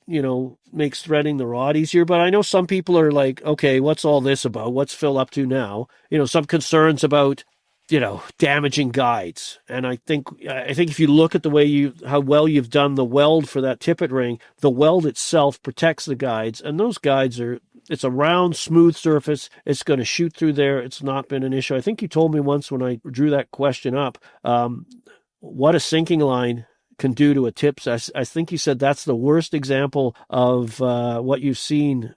makes threading the rod easier. But I know some people are like, okay, what's all this about? What's Phil up to now? Some concerns about, damaging guides. And I think if you look at the way how well you've done the weld for that tippet ring, the weld itself protects the guides, and those guides it's a round, smooth surface. It's going to shoot through there. It's not been an issue. I think you told me once when I drew that question up, what a sinking line can do to a tips. I think you said that's the worst example of what you've seen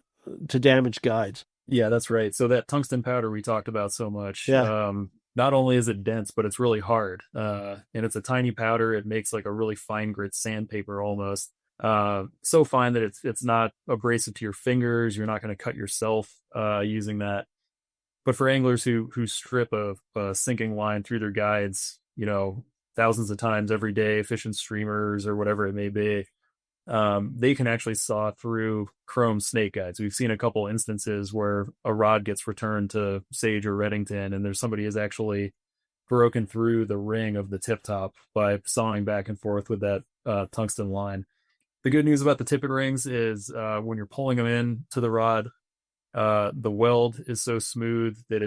to damage guides. Yeah, that's right. So that tungsten powder we talked about so much, Yeah. not only is it dense, but it's really hard. And it's a tiny powder. It makes like a really fine grit sandpaper almost. So fine that it's not abrasive to your fingers. You're not going to cut yourself using that. But for anglers who strip a sinking line through their guides, thousands of times every day, fishing streamers or whatever it may be, they can actually saw through chrome snake guides. We've seen a couple instances where a rod gets returned to Sage or Redington, and somebody has actually broken through the ring of the tip top by sawing back and forth with that tungsten line. The good news about the tippet rings is when you're pulling them in to the rod, the weld is so smooth that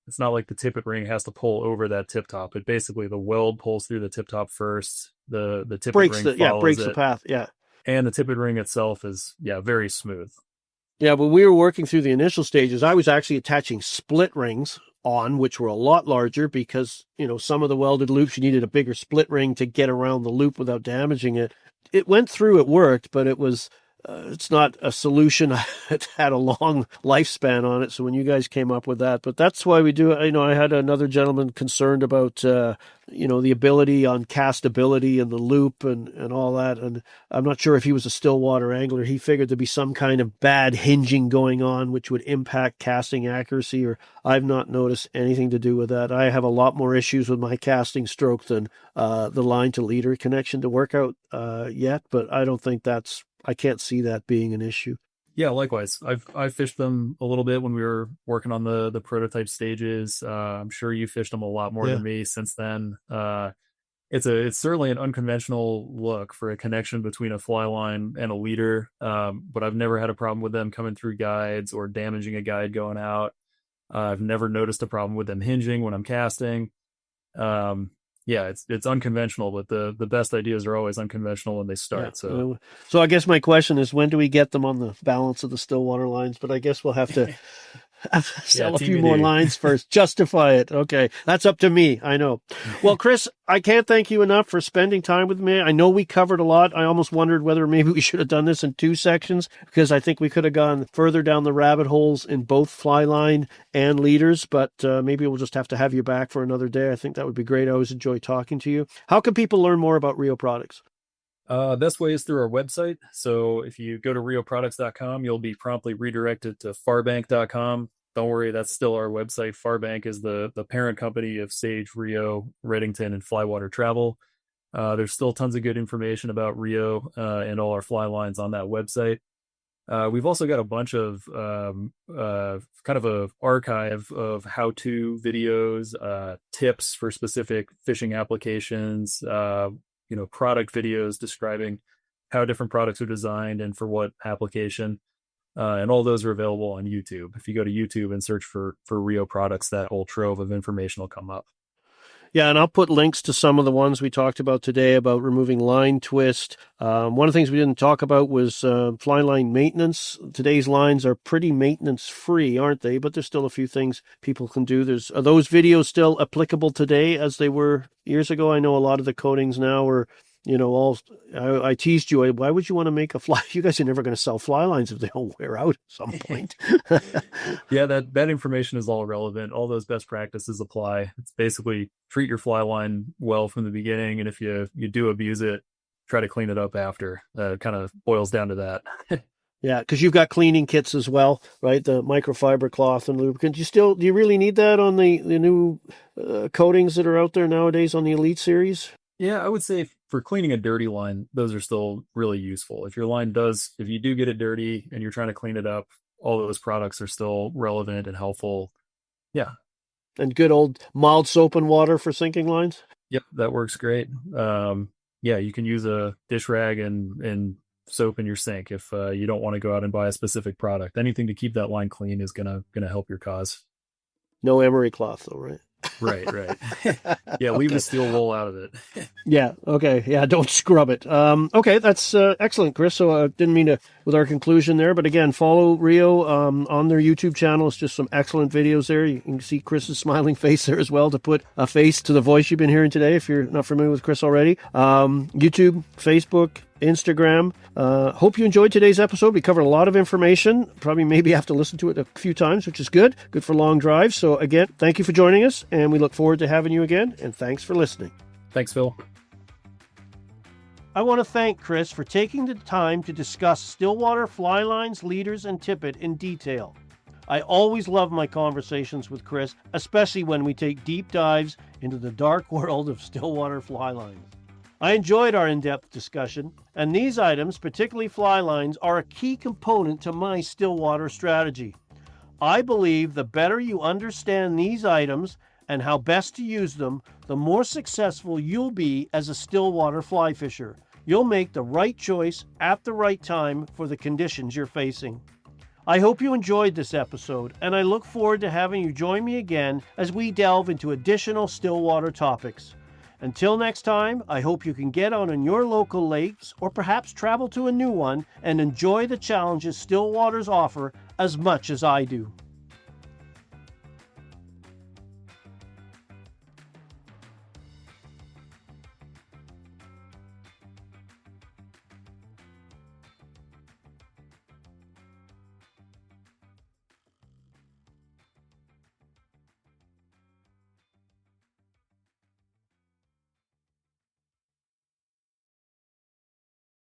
it's not like the tippet ring has to pull over that tip top. It basically, the weld pulls through the tip top first. The tippet ring follows the path. Yeah. And the tippet ring itself is, very smooth. Yeah, when we were working through the initial stages, I was actually attaching split rings on, which were a lot larger because, some of the welded loops, you needed a bigger split ring to get around the loop without damaging it. It went through, it worked, but it's not a solution. It had a long lifespan on it. So when you guys came up with that, but that's why we do it. I had another gentleman concerned about, the ability on castability and the loop and all that. And I'm not sure if he was a Stillwater angler. He figured there'd be some kind of bad hinging going on, which would impact casting accuracy, or I've not noticed anything to do with that. I have a lot more issues with my casting stroke than the line to leader connection to work out yet, but I don't think I can't see that being an issue. Yeah, likewise. I've fished them a little bit when we were working on the prototype stages. I'm sure you fished them a lot more than me since then. It's certainly an unconventional look for a connection between a fly line and a leader, but I've never had a problem with them coming through guides or damaging a guide going out. I've never noticed a problem with them hinging when I'm casting. It's unconventional, but the best ideas are always unconventional when they start. So I guess my question is, when do we get them on the balance of the Stillwater lines? But I guess we'll have to sell a few more lines first, justify it. Okay, that's up to me. I know. Well, Chris, I can't thank you enough for spending time with me. I know we covered a lot. I almost wondered whether maybe we should have done this in 2 sections, because I think we could have gone further down the rabbit holes in both fly line and leaders, but maybe we'll just have to have you back for another day. I think that would be great. I always enjoy talking to you. How can people learn more about Rio products? Best way is through our website. So if you go to rioproducts.com, you'll be promptly redirected to farbank.com. Don't worry, that's still our website. Farbank is the parent company of Sage, Rio, Redington, and Flywater Travel. There's still tons of good information about Rio and all our fly lines on that website. We've also got a bunch of kind of a archive of how-to videos, tips for specific fishing applications, product videos describing how different products are designed and for what application. And all those are available on YouTube. If you go to YouTube and search for Rio products, that whole trove of information will come up. Yeah, and I'll put links to some of the ones we talked about today about removing line twist. One of the things we didn't talk about was fly line maintenance. Today's lines are pretty maintenance free, aren't they? But there's still a few things people can do. Are those videos still applicable today as they were years ago? I know a lot of the coatings now are, I teased you. Why would you want to make a fly? You guys are never going to sell fly lines if they don't wear out at some point. Yeah, that information is all relevant. All those best practices apply. It's basically treat your fly line well from the beginning, and if you do abuse it, try to clean it up after. Kind of boils down to that. Yeah, because you've got cleaning kits as well, right? The microfiber cloth and lubricant. Do you really need that on the new coatings that are out there nowadays on the Elite series? Yeah, I would say for cleaning a dirty line, those are still really useful. If you do get it dirty and you're trying to clean it up, all those products are still relevant and helpful. Yeah. And good old mild soap and water for sinking lines? Yep, that works great. Yeah, you can use a dish rag and soap in your sink if you don't want to go out and buy a specific product. Anything to keep that line clean is gonna help your cause. No emery cloth, though, right? Right. Yeah, leave Okay. the steel wool out of it. Yeah. Okay. Yeah. Don't scrub it. Okay. That's excellent, Chris. So I didn't mean to with our conclusion there, but again, follow Rio on their YouTube channel. It's just some excellent videos there. You can see Chris's smiling face there as well to put a face to the voice you've been hearing today. If you're not familiar with Chris already, YouTube, Facebook, Instagram. Hope you enjoyed today's episode. We covered a lot of information. Probably maybe have to listen to it a few times, which is good. Good for long drives. So again, thank you for joining us, and we look forward to having you again. And thanks for listening. Thanks, Phil. I want to thank Chris for taking the time to discuss Stillwater fly lines, leaders, and tippet in detail. I always love my conversations with Chris, especially when we take deep dives into the dark world of Stillwater fly lines. I enjoyed our in-depth discussion, and these items, particularly fly lines, are a key component to my Stillwater strategy. I believe the better you understand these items and how best to use them, the more successful you'll be as a Stillwater fly fisher. You'll make the right choice at the right time for the conditions you're facing. I hope you enjoyed this episode, and I look forward to having you join me again as we delve into additional Stillwater topics. Until next time, I hope you can get out on your local lakes or perhaps travel to a new one and enjoy the challenges Stillwaters offer as much as I do.